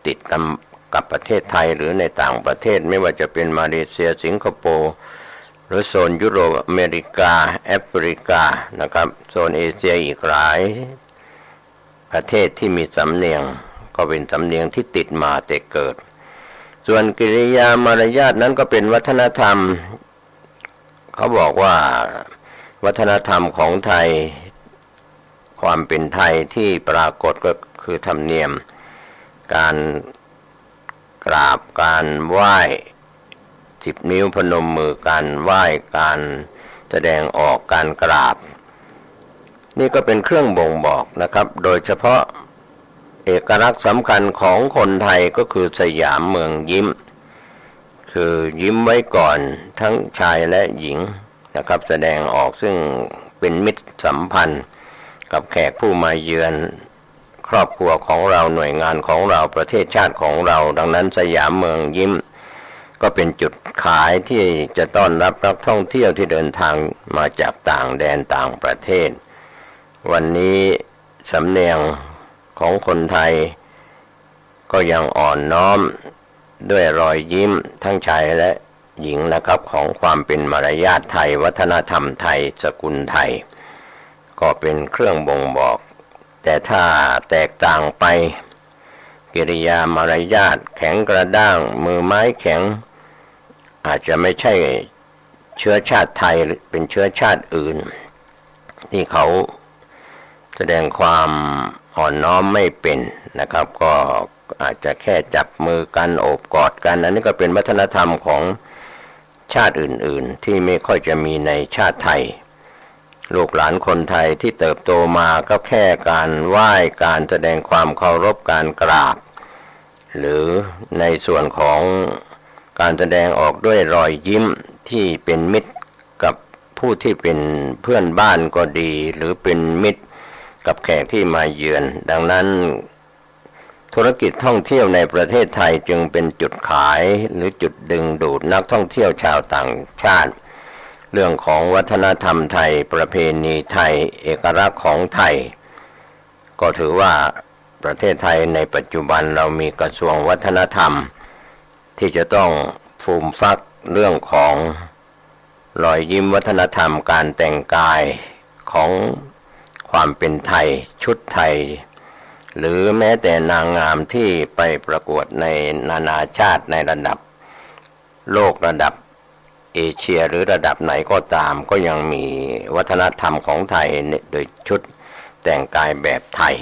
ติดกับประเทศไทยหรือในต่างประเทศไม่ว่าจะเป็นมาเลเซียสิงคโปร์หรือโซนยุโรปอเมริกาแอฟริกานะครับโซนเอเชียอีกหลายประเทศที่มีสำเนียงก็เป็นสำเนียงที่ติดมาแต่เกิดส่วนกิริยามารยาทนั้นก็เป็นวัฒนธรรมเขาบอกว่าวัฒนธรรมของไทยความเป็นไทยที่ปรากฏก็คือธรรมเนียมการกราบการไหว้10 นิ้วพนมมือการไหว้การแสดงออกการกราบนี่ก็เป็นเครื่องบ่งบอกนะครับโดยเฉพาะเอกลักษณ์สำคัญของคนไทยก็คือสยามเมืองยิ้มคือยิ้มไว้ก่อนทั้งชายและหญิงนะครับแสดงออกซึ่งเป็นมิตรสัมพันธ์กับแขกผู้มาเยือนครอบครัวของเราหน่วยงานของเราประเทศชาติของเราดังนั้นสยามเมืองยิ้มก็เป็นจุดขายที่จะต้อนรับนักท่องเที่ยวที่เดินทางมาจากต่างแดนต่างประเทศวันนี้สำเนียงของคนไทยก็ยังอ่อนน้อมด้วยรอยยิ้มทั้งชายและหญิงนะครับของความเป็นมารยาทไทยวัฒนธรรมไทยสกุลไทยก็เป็นเครื่องบ่งบอกแต่ถ้าแตกต่างไปกิริยามารยาทแข็งกระด้างมือไม้แข็งอาจจะไม่ใช่เชื้อชาติไทยเป็นเชื้อชาติอื่นที่เขาแสดงความอ่อนน้อมไม่เป็นนะครับก็อาจจะแค่จับมือกันโอบกอดกันอันนี้ก็เป็นวัฒนธรรมของชาติอื่นๆที่ไม่ค่อยจะมีในชาติไทยลูกหลานคนไทยที่เติบโตมาก็แค่การไหว้การแสดงความเคารพการกราบหรือในส่วนของการแสดงออกด้วยรอยยิ้มที่เป็นมิตรกับผู้ที่เป็นเพื่อนบ้านก็ดีหรือเป็นมิตรกับแขกที่มาเยือนดังนั้นธุรกิจท่องเที่ยวในประเทศไทยจึงเป็นจุดขายหรือจุดดึงดูดนักท่องเที่ยวชาวต่างชาติเรื่องของวัฒนธรรมไทยประเพณีไทยเอกลักษณ์ของไทยก็ถือว่าประเทศไทยในปัจจุบันเรามีกระทรวงวัฒนธรรมที่จะต้องฟูมฟักเรื่องของรอยยิ้มวัฒนธรรมการแต่งกายของความเป็นไทยชุดไทยหรือแม้แต่นางงามที่ไปประกวดในนานาชาติในระดับโลกระดับเอเชียหรือระดับไหนก็ตามก็ยังมีวัฒนธรรมของไทยโดยชุดแต่งกายแบบไทย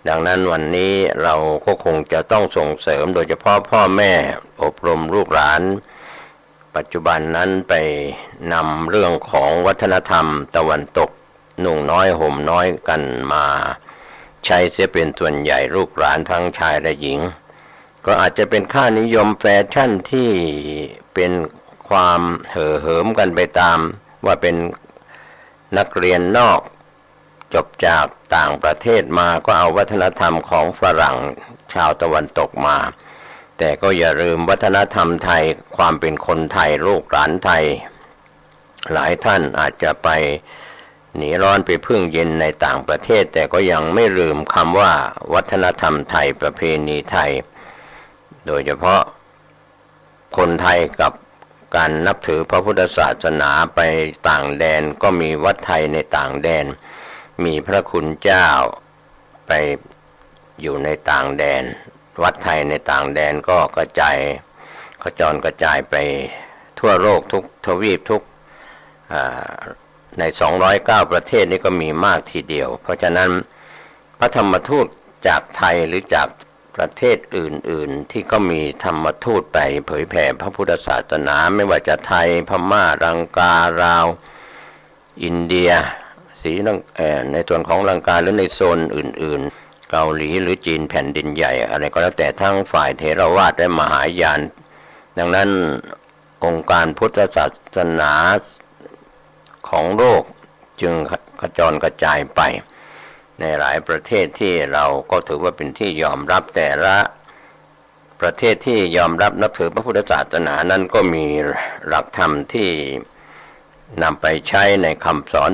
ดังนั้นวันนี้เราก็คงจะต้องส่งเสริมโดยเฉพาะพ่อแม่อบรมลูกหลานปัจจุบันนั้นไปนำเรื่องของวัฒนธรรมตะวันตกนุ่งน้อยห่มน้อยกันมาใช้เสียเป็นส่วนใหญ่ลูกหลานทั้งชายและหญิงก็อาจจะเป็นค่านิยมแฟชั่นที่เป็นความเห่อเหิมกันไปตามว่าเป็นนักเรียนนอกจบจากต่างประเทศมาก็เอาวัฒนธรรมของฝรั่งชาวตะวันตกมาแต่ก็อย่าลืมวัฒนธรรมไทยความเป็นคนไทยลูกหลานไทยหลายท่านอาจจะไปหนีร้อนไปพึ่งเย็นในต่างประเทศแต่ก็ยังไม่ลืมคำว่าวัฒนธรรมไทยประเพณีไทยโดยเฉพาะคนไทยกับการนับถือพระพุทธศาสนาไปต่างแดนก็มีวัดไทยในต่างแดนมีพระคุณเจ้าไปอยู่ในต่างแดนวัดไทยในต่างแดนก็กระจายกระจรกระจายไปทั่วโลกทุกทวีปทุกใน209ประเทศนี้ก็มีมากทีเดียวเพราะฉะนั้นพระธรรมทูตจากไทยหรือจากประเทศอื่นๆที่ก็มีธรรมทูตไปเผยแผ่พระพุทธศาสนาไม่ว่าจะไทยพม่าลังกาลาวอินเดียในส่วนของลังกาหรือในโซนอื่นๆเกาหลีหรือจีนแผ่นดินใหญ่อะไรก็แล้วแต่ทั้งฝ่ายเถรวาทและมหายานดังนั้นองค์การพุทธศาสนาของโลกจึงกระจรกระจายไปในหลายประเทศที่เราก็ถือว่าเป็นที่ยอมรับแต่ละประเทศที่ยอมรับนับถือพระพุทธศาสนานั้นก็มีหลักธรรมที่นำไปใช้ในคำสอน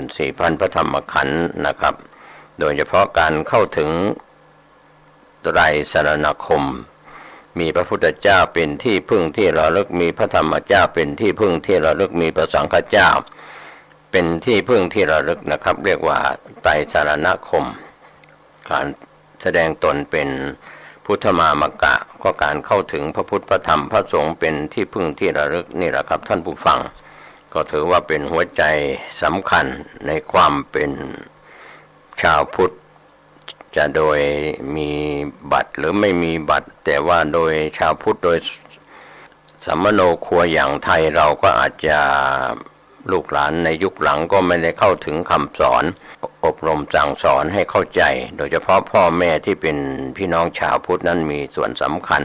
84,000 พระธรรมขันธ์นะครับโดยเฉพาะการเข้าถึงไตรสรณคมมีพระพุทธเจ้าเป็นที่พึ่งที่ระลึกมีพระธรรมเจ้าเป็นที่พึ่งที่ระลึกมีพระสังฆเจ้าเป็นที่พึ่งที่ระลึกนะครับเรียกว่าไตรสรณคมการแสดงตนเป็นพุทธมามกะก็การเข้าถึงพระพุทธพระธรรมพระสงฆ์เป็นที่พึ่งที่ระลึกนี่แหละครับท่านผู้ฟังก็ถือว่าเป็นหัวใจสำคัญในความเป็นชาวพุทธจะโดยมีบัตรหรือไม่มีบัตรแต่ว่าโดยชาวพุทธโดยสัมมโนครัวอย่างไทยเราก็อาจจะลูกหลานในยุคหลังก็ไม่ได้เข้าถึงคำสอนอบรมสั่งสอนให้เข้าใจโดยเฉพาะพ่อแม่ที่เป็นพี่น้องชาวพุทธนั้นมีส่วนสำคัญ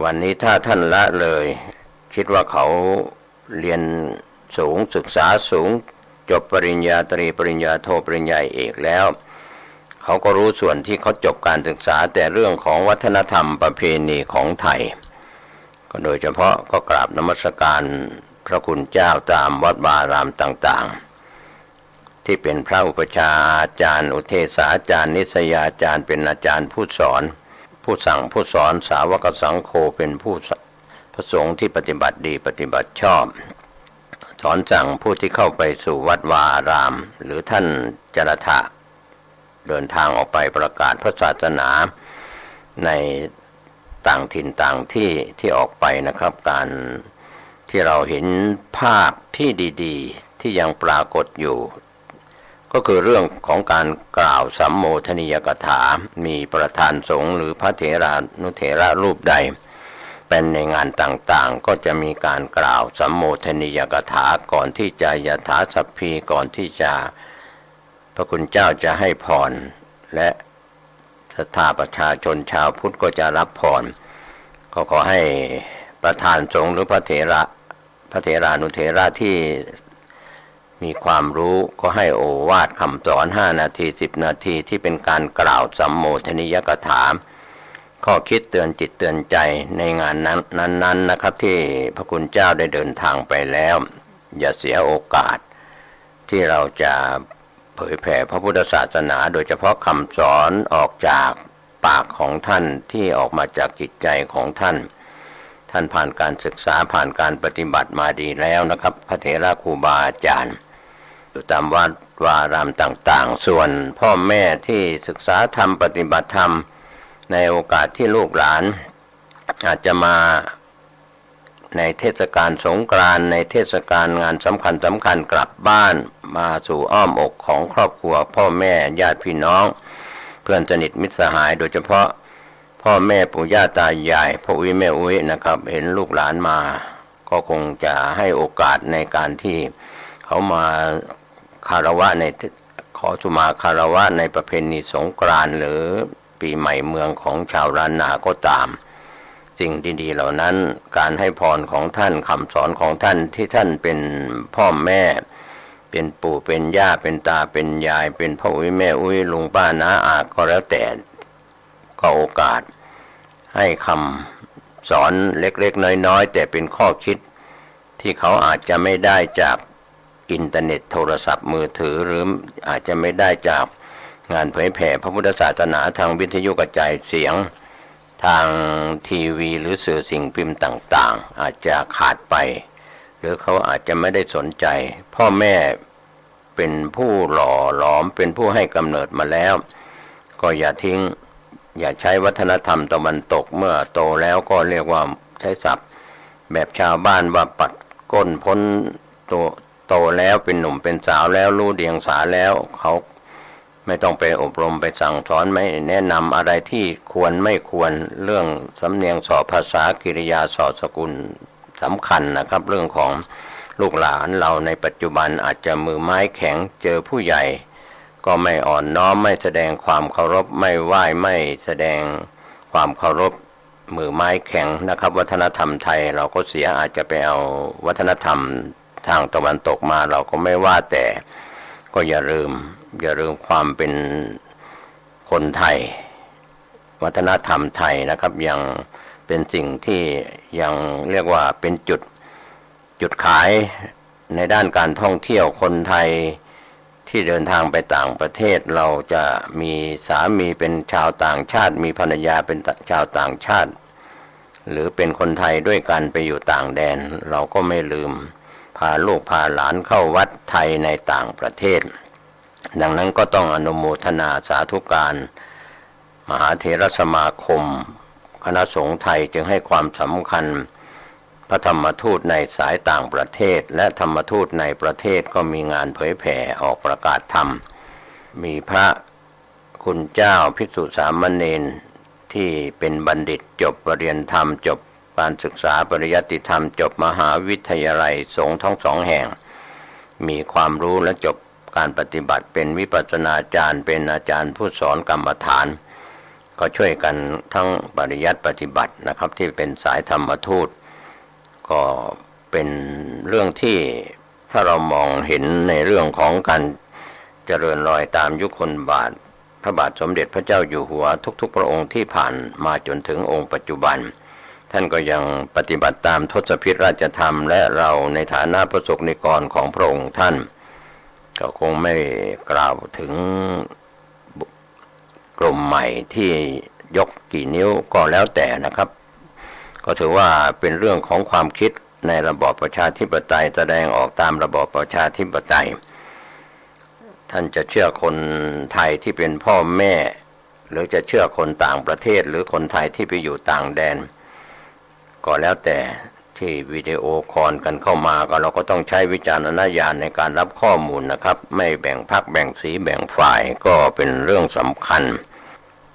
วันนี้ถ้าท่านละเลยคิดว่าเขาเรียนสูงศึกษาสูงจบปริญญาตรีปริญญาโทปริญญาเอกแล้วเขาก็รู้ส่วนที่เขาจบการศึกษาแต่เรื่องของวัฒนธรรมประเพณีของไทยก็โดยเฉพาะก็กราบนมัสการพระคุณเจ้าตามวัดวารามต่างๆที่เป็นพระอุปชาอาจารย์อุเทศาจารย์นิสยาจารย์เป็นอาจารย์ผู้สอนผู้สั่งผู้สอนสาวกสังโฆเป็นผู้พระสงฆ์ที่ปฏิบัติดีปฏิบัติชอบสอนสั่งผู้ที่เข้าไปสู่วัดวารามหรือท่านจรถะเดินทางออกไปประกาศพระศาสนาในต่างถิ่นต่างที่ออกไปนะครับการที่เราเห็นภาพที่ดีๆที่ยังปรากฏอยู่ก็คือเรื่องของการกล่าวสัมโมทนียกถามีประธานสงฆ์หรือพระเถรานุเถระรูปใดเป็นในงานต่างๆก็จะมีการกล่าวสัมโมทนียกถาก่อนที่จะยถาสัพพีก่อนที่จะพระคุณเจ้าจะให้พรและศรัทธาประชาชนชาวพุทธก็จะรับพรก็ขอให้ประธานสงฆ์หรือพระเถรานุเถระที่มีความรู้ก็ให้โอวาทคำสอน5 นาที10 นาทีที่เป็นการกล่าวสัมโมทนียกถาข้อคิดเตือนจิตเตือนใจในงานนั้นนะครับที่พระคุณเจ้าได้เดินทางไปแล้วอย่าเสียโอกาสที่เราจะเผยแผ่พระพุทธศาสนาโดยเฉพาะคำสอนออกจากปากของท่านที่ออกมาจากจิตใจของท่านผ่านการศึกษาผ่านการปฏิบัติมาดีแล้วนะครับพระเถระครูบาอาจารย์อยู่ตามวัดวารามต่างๆส่วนพ่อแม่ที่ศึกษาธรรมปฏิบัติธรรมในโอกาสที่ลูกหลานอาจจะมาในเทศกาลสงกรานต์ในเทศกาลงานสำคัญกลับบ้านมาสู่อ้อมอกของครอบครัวพ่อแม่ญาติพี่น้อง เพื่อนสนิทมิตรสหายโดยเฉพาะพ่อแม่ปู่ย่าตายายพ่ออุ้ยแม่อุ้ยนะครับเห็นลูกหลานมาก็คงจะให้โอกาสในการที่เขามาคารวะขอสุมาคารวะในประเพณีสงกรานต์หรือปีใหม่เมืองของชาวล้านนาก็ตามสิ่งดีๆเหล่านั้นการให้พรของท่านคำสอนของท่านที่ท่านเป็นพ่อแม่เป็นปู่เป็นย่าเป็นตาเป็นยายเป็นพ่ออุ้ยแม่อุ้ยลุงป้าน้าอาก็แล้วแต่ก็โอกาสให้คำสอนเล็กๆน้อยๆแต่เป็นข้อคิดที่เขาอาจจะไม่ได้จากอินเทอร์เน็ตโทรศัพท์มือถือหรืออาจจะไม่ได้จากงานเผยแผ่พระพุทธศาสนาทางวิทยุกระจายเสียงทางทีวีหรือสื่อสิ่งพิมพ์ต่างๆอาจจะขาดไปหรือเขาอาจจะไม่ได้สนใจพ่อแม่เป็นผู้หล่อหลอมเป็นผู้ให้กำเนิดมาแล้วก็อย่าทิ้งอย่าใช้วัฒนธรรมตะวันตกเมื่อโตแล้วก็เรียกว่าใช้ศัพท์แบบชาวบ้านว่าปัดก้นพ้นโตแล้วเป็นหนุ่มเป็นสาวแล้วรู้เดียงสาแล้วเขาไม่ต้องไปอบรมไปสั่งสอนไม่แนะนำอะไรที่ควรไม่ควรเรื่องสำเนียงสอภาษากิริยาสอสกุลสำคัญนะครับเรื่องของลูกหลานเราในปัจจุบันอาจจะมือไม้แข็งเจอผู้ใหญ่ก็ไม่อ่อนน้อมไม่แสดงความเคารพไม่ไหว้ไม่แสดงความเคารพมือไม้แข็งนะครับวัฒนธรรมไทยเราก็เสียอาจจะไปเอาวัฒนธรรมทางตะวันตกมาเราก็ไม่ว่าแต่ก็อย่าลืมความเป็นคนไทยวัฒนธรรมไทยนะครับยังเป็นสิ่งที่ยังเรียกว่าเป็นจุดขายในด้านการท่องเที่ยวคนไทยที่เดินทางไปต่างประเทศเราจะมีสามีเป็นชาวต่างชาติมีภรรยาเป็นชาวต่างชาติหรือเป็นคนไทยด้วยกันไปอยู่ต่างแดนเราก็ไม่ลืมพาลูกพาหลานเข้าวัดไทยในต่างประเทศดังนั้นก็ต้องอนุโมทนาสาธุการมหาเถรสมาคมคณะสงฆ์ไทยจึงให้ความสำคัญพระธรรมทูตในสายต่างประเทศและธรรมทูตในประเทศก็มีงานเผยแผ่ออกประกาศธรรมมีพระคุณเจ้าภิกษุสามเณรที่เป็นบัณฑิตจบปริญญาธรรมจบการศึกษาปริยัติธรรมจบมหาวิทยาลัยสงฆ์ทั้งสองแห่งมีความรู้และจบการปฏิบัติเป็นวิปัสสนาจารย์เป็นอาจารย์ผู้สอนกรรมฐานก็ช่วยกันทั้งปริยัติปฏิบัตินะครับที่เป็นสายธรรมทูตก็เป็นเรื่องที่ถ้าเรามองเห็นในเรื่องของการเจริญรอยตามยุคลบาทพระบาทสมเด็จพระเจ้าอยู่หัวทุกๆพระองค์ที่ผ่านมาจนถึงองค์ปัจจุบันท่านก็ยังปฏิบัติตามทศพิธราชธรรมและเราในฐานะประสบนิกรของพระองค์ท่านก็คงไม่กล่าวถึงกลุ่มใหม่ที่ยกกี่นิ้วก็แล้วแต่นะครับก็ถือว่าเป็นเรื่องของความคิดในระบอบประชาธิปไตยแสดงออกตามระบอบประชาธิปไตยท่านจะเชื่อคนไทยที่เป็นพ่อแม่หรือจะเชื่อคนต่างประเทศหรือคนไทยที่ไปอยู่ต่างแดนก็แล้วแต่ที่วิดีโอคอลกันเข้ามาก็เราก็ต้องใช้วิจารณญาณในการรับข้อมูลนะครับไม่แบ่งพรรคแบ่งสีแบ่งฝ่ายก็เป็นเรื่องสำคัญ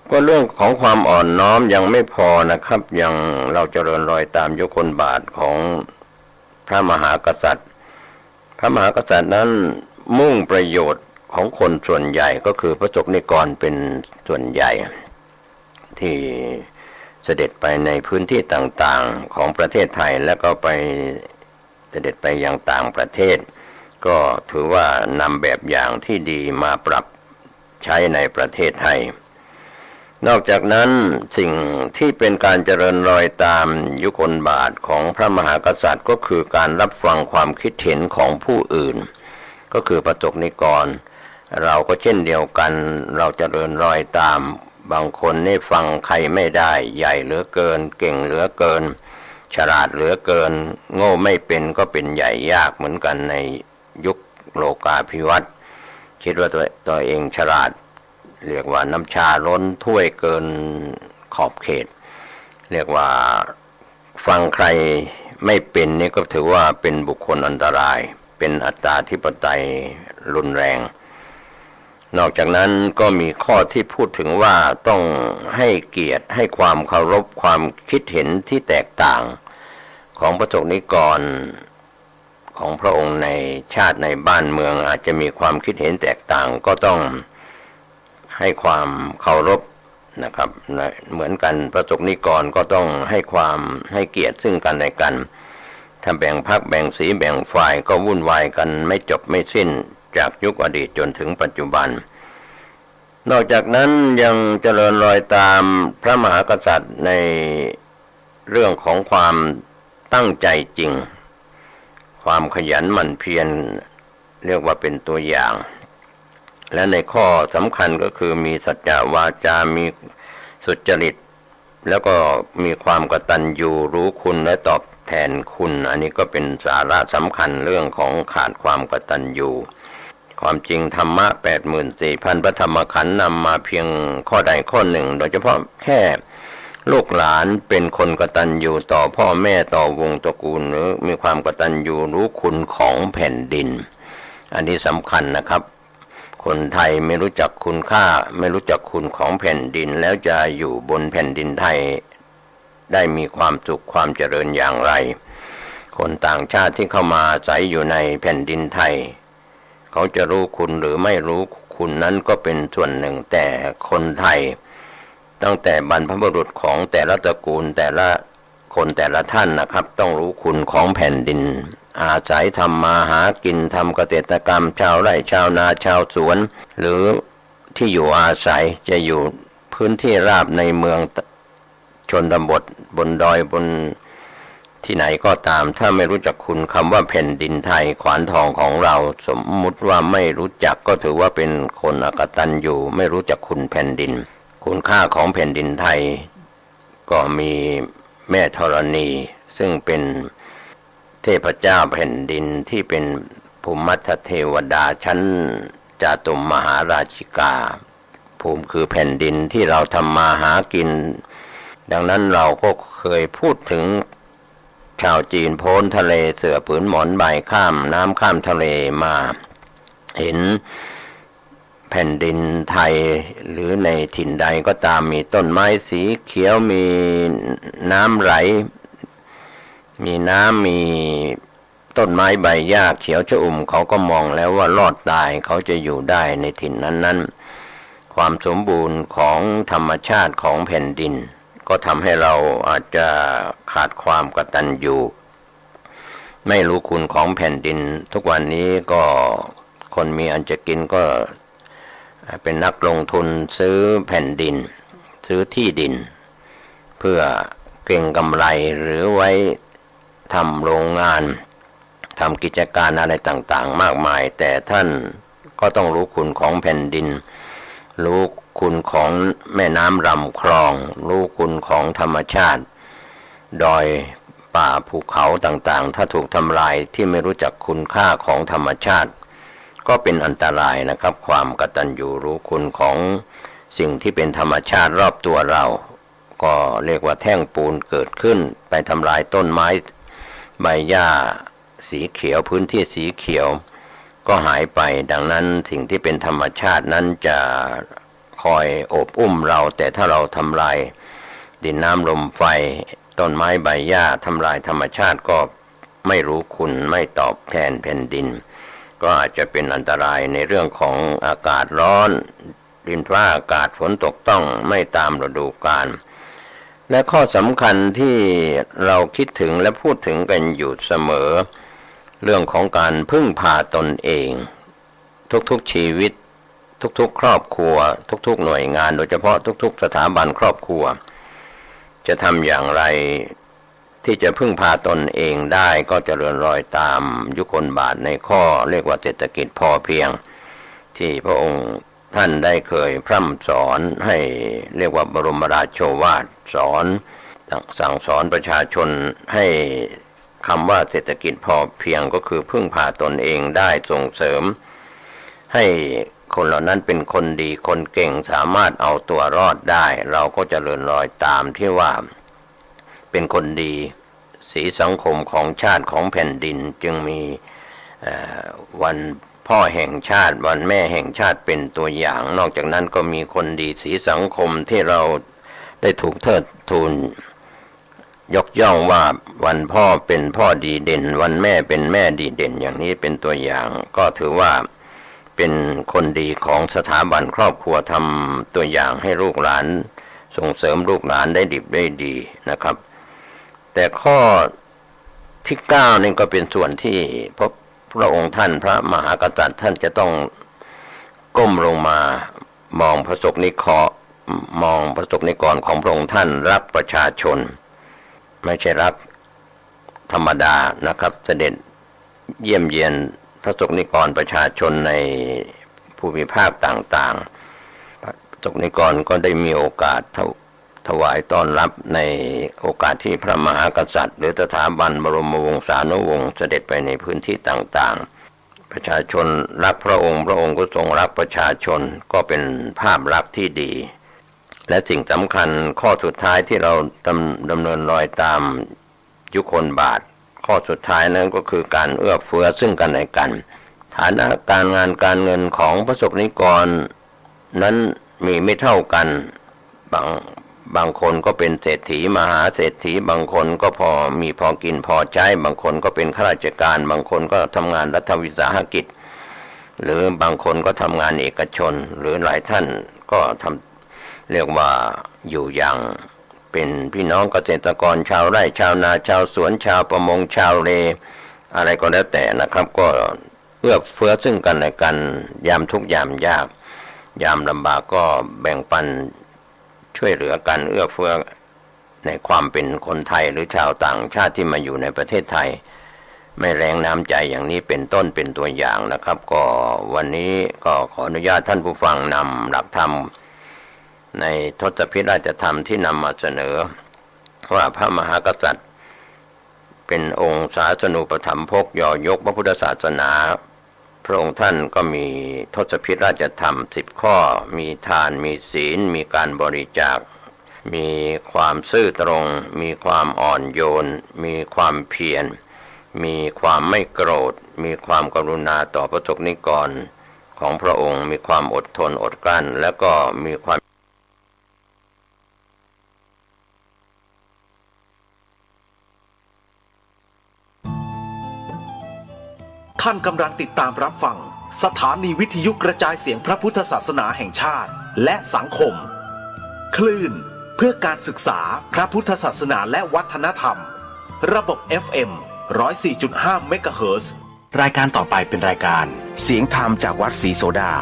ก็เรื่องของความอ่อนน้อมยังไม่พอนะครับยังเราเจริญรอยตามยุคลบาทของพระมหากษัตริย์พระมหากษัตริย์นั้นมุ่งประโยชน์ของคนส่วนใหญ่ก็คือพระสงฆ์นิกรเป็นส่วนใหญ่ที่เสด็จไปในพื้นที่ต่างๆของประเทศไทยแล้วก็ไปเสด็จไปยังต่างประเทศก็ถือว่านำแบบอย่างที่ดีมาปรับใช้ในประเทศไทยนอกจากนั้นสิ่งที่เป็นการเจริญรอยตามยุคลบาทของพระมหากษัตริย์ก็คือการรับฟังความคิดเห็นของผู้อื่นก็คือประสบนิกรเราก็เช่นเดียวกันเราเจริญรอยตามบางคนนี่ฟังใครไม่ได้ใหญ่เหลือเกินเก่งเหลือเกินฉลาดเหลือเกินโง่ไม่เป็นก็เป็นใหญ่ยากเหมือนกันในยุคโลกาภิวัตน์คิดว่าตัวเองฉลาดเรียกว่าน้ำชาล้นถ้วยเกินขอบเขตเรียกว่าฟังใครไม่เป็นนี่ก็ถือว่าเป็นบุคคลอันตรายเป็นอัตตาธิปไตยรุนแรง นอกจากนั้นก็มีข้อที่พูดถึงว่าต้องให้เกียรติให้ความเคารพความคิดเห็นที่แตกต่างของประสบนิกรของพระองค์ในชาติในบ้านเมืองอาจจะมีความคิดเห็นแตกต่างก็ต้องให้ความเคารพนะครับเหมือนกันประสบนิกรก็ต้องให้เกียรติซึ่งกันและกันถ้าแบ่งพรรคแบ่งสีแบ่งฝ่ายก็วุ่นวายกันไม่จบไม่สิ้นจากยุคอดีตจนถึงปัจจุบันนอกจากนั้นยังเจริญรอยตามพระมหากษัตริย์ในเรื่องของความตั้งใจจริงความขยันหมั่นเพียรเรียกว่าเป็นตัวอย่างและในข้อสำคัญก็คือมีสัจจะวาจามีสุจริตแล้วก็มีความกตัญญูรู้คุณและตอบแทนคุณอันนี้ก็เป็นสาระสำคัญเรื่องของขาดความกตัญญูความจริงธรรมะ 84,000 พระธรรมขันธ์นำมาเพียงข้อใดข้อหนึ่งโดยเฉพาะแค่ลูกหลานเป็นคนกตัญญูต่อพ่อแม่ต่อวงตระกูลหรือมีความกตัญญูรู้คุณของแผ่นดินอันนี้สำคัญนะครับคนไทยไม่รู้จักคุณค่าไม่รู้จักคุณของแผ่นดินแล้วจะอยู่บนแผ่นดินไทยได้มีความสุขความเจริญอย่างไรคนต่างชาติที่เข้ามาอาศัยอยู่ในแผ่นดินไทยเขาจะรู้คุณหรือไม่รู้คุณนั้นก็เป็นส่วนหนึ่งแต่คนไทยตั้งแต่บรรพบุรุษของแต่ละตระกูลแต่ละคนแต่ละท่านนะครับต้องรู้คุณของแผ่นดินอาศัยทำมาหากินทำเกษตรกรรมชาวไร่ชาวนาชาวสวนหรือที่อยู่อาศัยจะอยู่พื้นที่ราบในเมืองชนบทบนดอยบนที่ไหนก็ตามถ้าไม่รู้จักคุณคำว่าแผ่นดินไทยขวานทองของเราสมมุติว่าไม่รู้จักก็ถือว่าเป็นคนอกตัญญูไม่รู้จักคุณแผ่นดินคุณค่าของแผ่นดินไทยก็มีแม่ธรณีซึ่งเป็นเทพเจ้าแผ่นดินที่เป็นภูมิมัทเทวดาชั้นจาตุมมหาราชิกาภูมิคือแผ่นดินที่เราทำมาหากินดังนั้นเราก็เคยพูดถึงชาวจีนโพ้นทะเลเสือผืนหมอนใบข้ามน้ำข้ามทะเลมาเห็นแผ่นดินไทยหรือในถิ่นใดก็ตามมีต้นไม้สีเขียวมีน้ำไหลมีน้ำมีต้นไม้ใบหญ้าเขียวชอุ่มเขาก็มองแล้วว่ารอดตายเขาจะอยู่ได้ในถิ่นนั้นๆความสมบูรณ์ของธรรมชาติของแผ่นดินก็ทำให้เราอาจจะขาดความกตัญญูไม่รู้คุณของแผ่นดินทุกวันนี้ก็คนมีอันจะกินก็เป็นนักลงทุนซื้อแผ่นดินซื้อที่ดินเพื่อเก็งกำไรหรือไว้ทำโรงงานทำกิจการอะไรต่างๆมากมายแต่ท่านก็ต้องรู้คุณของแผ่นดินรู้คุณของแม่น้ำลำคลองรู้คุณของธรรมชาติดอยป่าภูเขาต่างๆถ้าถูกทำลายที่ไม่รู้จักคุณค่าของธรรมชาติก็เป็นอันตรายนะครับความกตัญญูรู้คุณของสิ่งที่เป็นธรรมชาติรอบตัวเราก็เรียกว่าแท่งปูนเกิดขึ้นไปทำลายต้นไม้ใบหญ้าสีเขียวพื้นที่สีเขียวก็หายไปดังนั้นสิ่งที่เป็นธรรมชาตินั้นจะคอยโอบอุ้มเราแต่ถ้าเราทำลายดินน้ำลมไฟต้นไม้ใบหญ้าทำลายธรรมชาติก็ไม่รู้คุณไม่ตอบแทนแผ่นดินก็อาจจะเป็นอันตรายในเรื่องของอากาศร้อนดินฟ้าอากาศฝนตกต้องไม่ตามฤดูกาลและข้อสำคัญที่เราคิดถึงและพูดถึงกันอยู่เสมอเรื่องของการพึ่งพาตนเองทุกๆชีวิตทุกๆครอบครัวทุกๆหน่วยงานโดยเฉพาะทุกๆสถาบันครอบครัวจะทำอย่างไรที่จะพึ่งพาตนเองได้ก็เจริญรอยตามยุคลบาทในข้อเรียกว่าเศรษฐกิจพอเพียงที่พระองค์ท่านได้เคยพร่ำสอนให้เรียกว่าบรมราโชวาทสอนสั่งสอนประชาชนให้คำว่าเศรษฐกิจพอเพียงก็คือพึ่งพาตนเองได้ส่งเสริมให้คนเหล่านั้นเป็นคนดีคนเก่งสามารถเอาตัวรอดได้เราก็เจริญรอยตามที่ว่าเป็นคนดีสีสังคมของชาติของแผ่นดินจึงมีวัน พ่อแห่งชาติวันแม่แห่งชาติเป็นตัวอย่าง นอกจากนั้นก็มีคนดีสีสังคมที่เราได้ถูกเทิดทูนยกย่องว่าวันพ่อเป็นพ่อดีเด่นวันแม่เป็นแม่ดีเด่นอย่างนี้เป็นตัวอย่างก็ถือว่าเป็นคนดีของสถาบันครอบครัวทำตัวอย่างให้ลูกหลานส่งเสริมลูกหลานได้ดิบได้ดีนะครับแต่ข้อที่9นี่ก็เป็นส่วนที่พระองค์ท่านพระมหากษัตริย์ท่านจะต้องก้มลงมามองพระสงฆ์นิกรของพระองค์ท่านรักประชาชนไม่ใช่รักธรรมดานะครับเสด็จเยี่ยมเยียนพระสงฆ์นิกรประชาชนในภูมิภาคต่างๆพระสงฆ์นิกรก็ได้มีโอกาสถวายต้อนรับในโอกาสที่พระมหากษัตริย์หรือสถาบันบรมวงศานุวงศ์เสด็จไปในพื้นที่ต่างๆประชาชนรักพระองค์พระองค์ก็ทรงรักประชาชนก็เป็นภาพลักษณ์ที่ดีและสิ่งสำคัญข้อสุดท้ายที่เราดำเนินรอยตามยุคลบาทข้อสุดท้ายนั้นก็คือการเอื้อเฟื้อซึ่งกันและกันฐานะการงานการเงินของพระสงฆ์นิกรนั้นมีไม่เท่ากันบางคนก็เป็นเศรษฐีมหาเศรษฐีบางคนก็พอกินพอใช้บางคนก็เป็นข้าราชการบางคนก็ทำงานรัฐวิสาหกิจหรือบางคนก็ทำงานเอกชนหรือหลายท่านก็เรียกว่าอยู่อย่างเป็นพี่น้องเกษตรกรชาวไร่ชาวนาชาวสวนชาวประมงชาวเลอะไรก็แล้วแต่นะครับก็เอื้อเฟื้อซึ่งกันและกันยามทุกข์ยามยากยามลำบากก็แบ่งปันช่วยเหลือกันเอื้อเฟื้อในความเป็นคนไทยหรือชาวต่างชาติที่มาอยู่ในประเทศไทยไม่แรงน้ำใจอย่างนี้เป็นต้นเป็นตัวอย่างนะครับก็วันนี้ก็ขออนุญาตท่านผู้ฟังนำหลักธรรมในทศพิธราชธรรมที่นำมาเสนอว่าพระมหากษัตริย์เป็นองค์ศาสนูปถัมภกย่อยกพระพุทธศาสนาพระองค์ท่านก็มีทศพิธราชธรรม10 ข้อมีทานมีศีลมีการบริจาคมีความซื่อตรงมีความอ่อนโยนมีความเพียรมีความไม่โกรธมีความกรุณาต่อพระสงฆ์นิกรของพระองค์มีความอดทนอดกลั้นแล้วก็มีความท่านกำลังติดตามรับฟังสถานีวิทยุกระจายเสียงพระพุทธศาสนาแห่งชาติและสังคมคลื่นเพื่อการศึกษาพระพุทธศาสนาและวัฒนธรรมระบบ FM 104.5 เมกะเฮิรตซ์รายการต่อไปเป็นรายการเสียงธรรมจากวัดศรีโสดา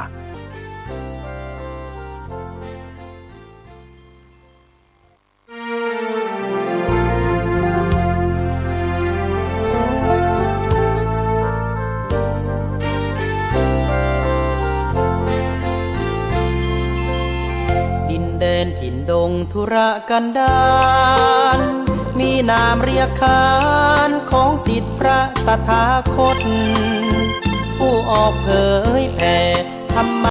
ถิ่นดงธุรกันดารมีนามเรียกขานของศิษย์พระตถาคตผู้ออกเผยแผ่ธรรมะ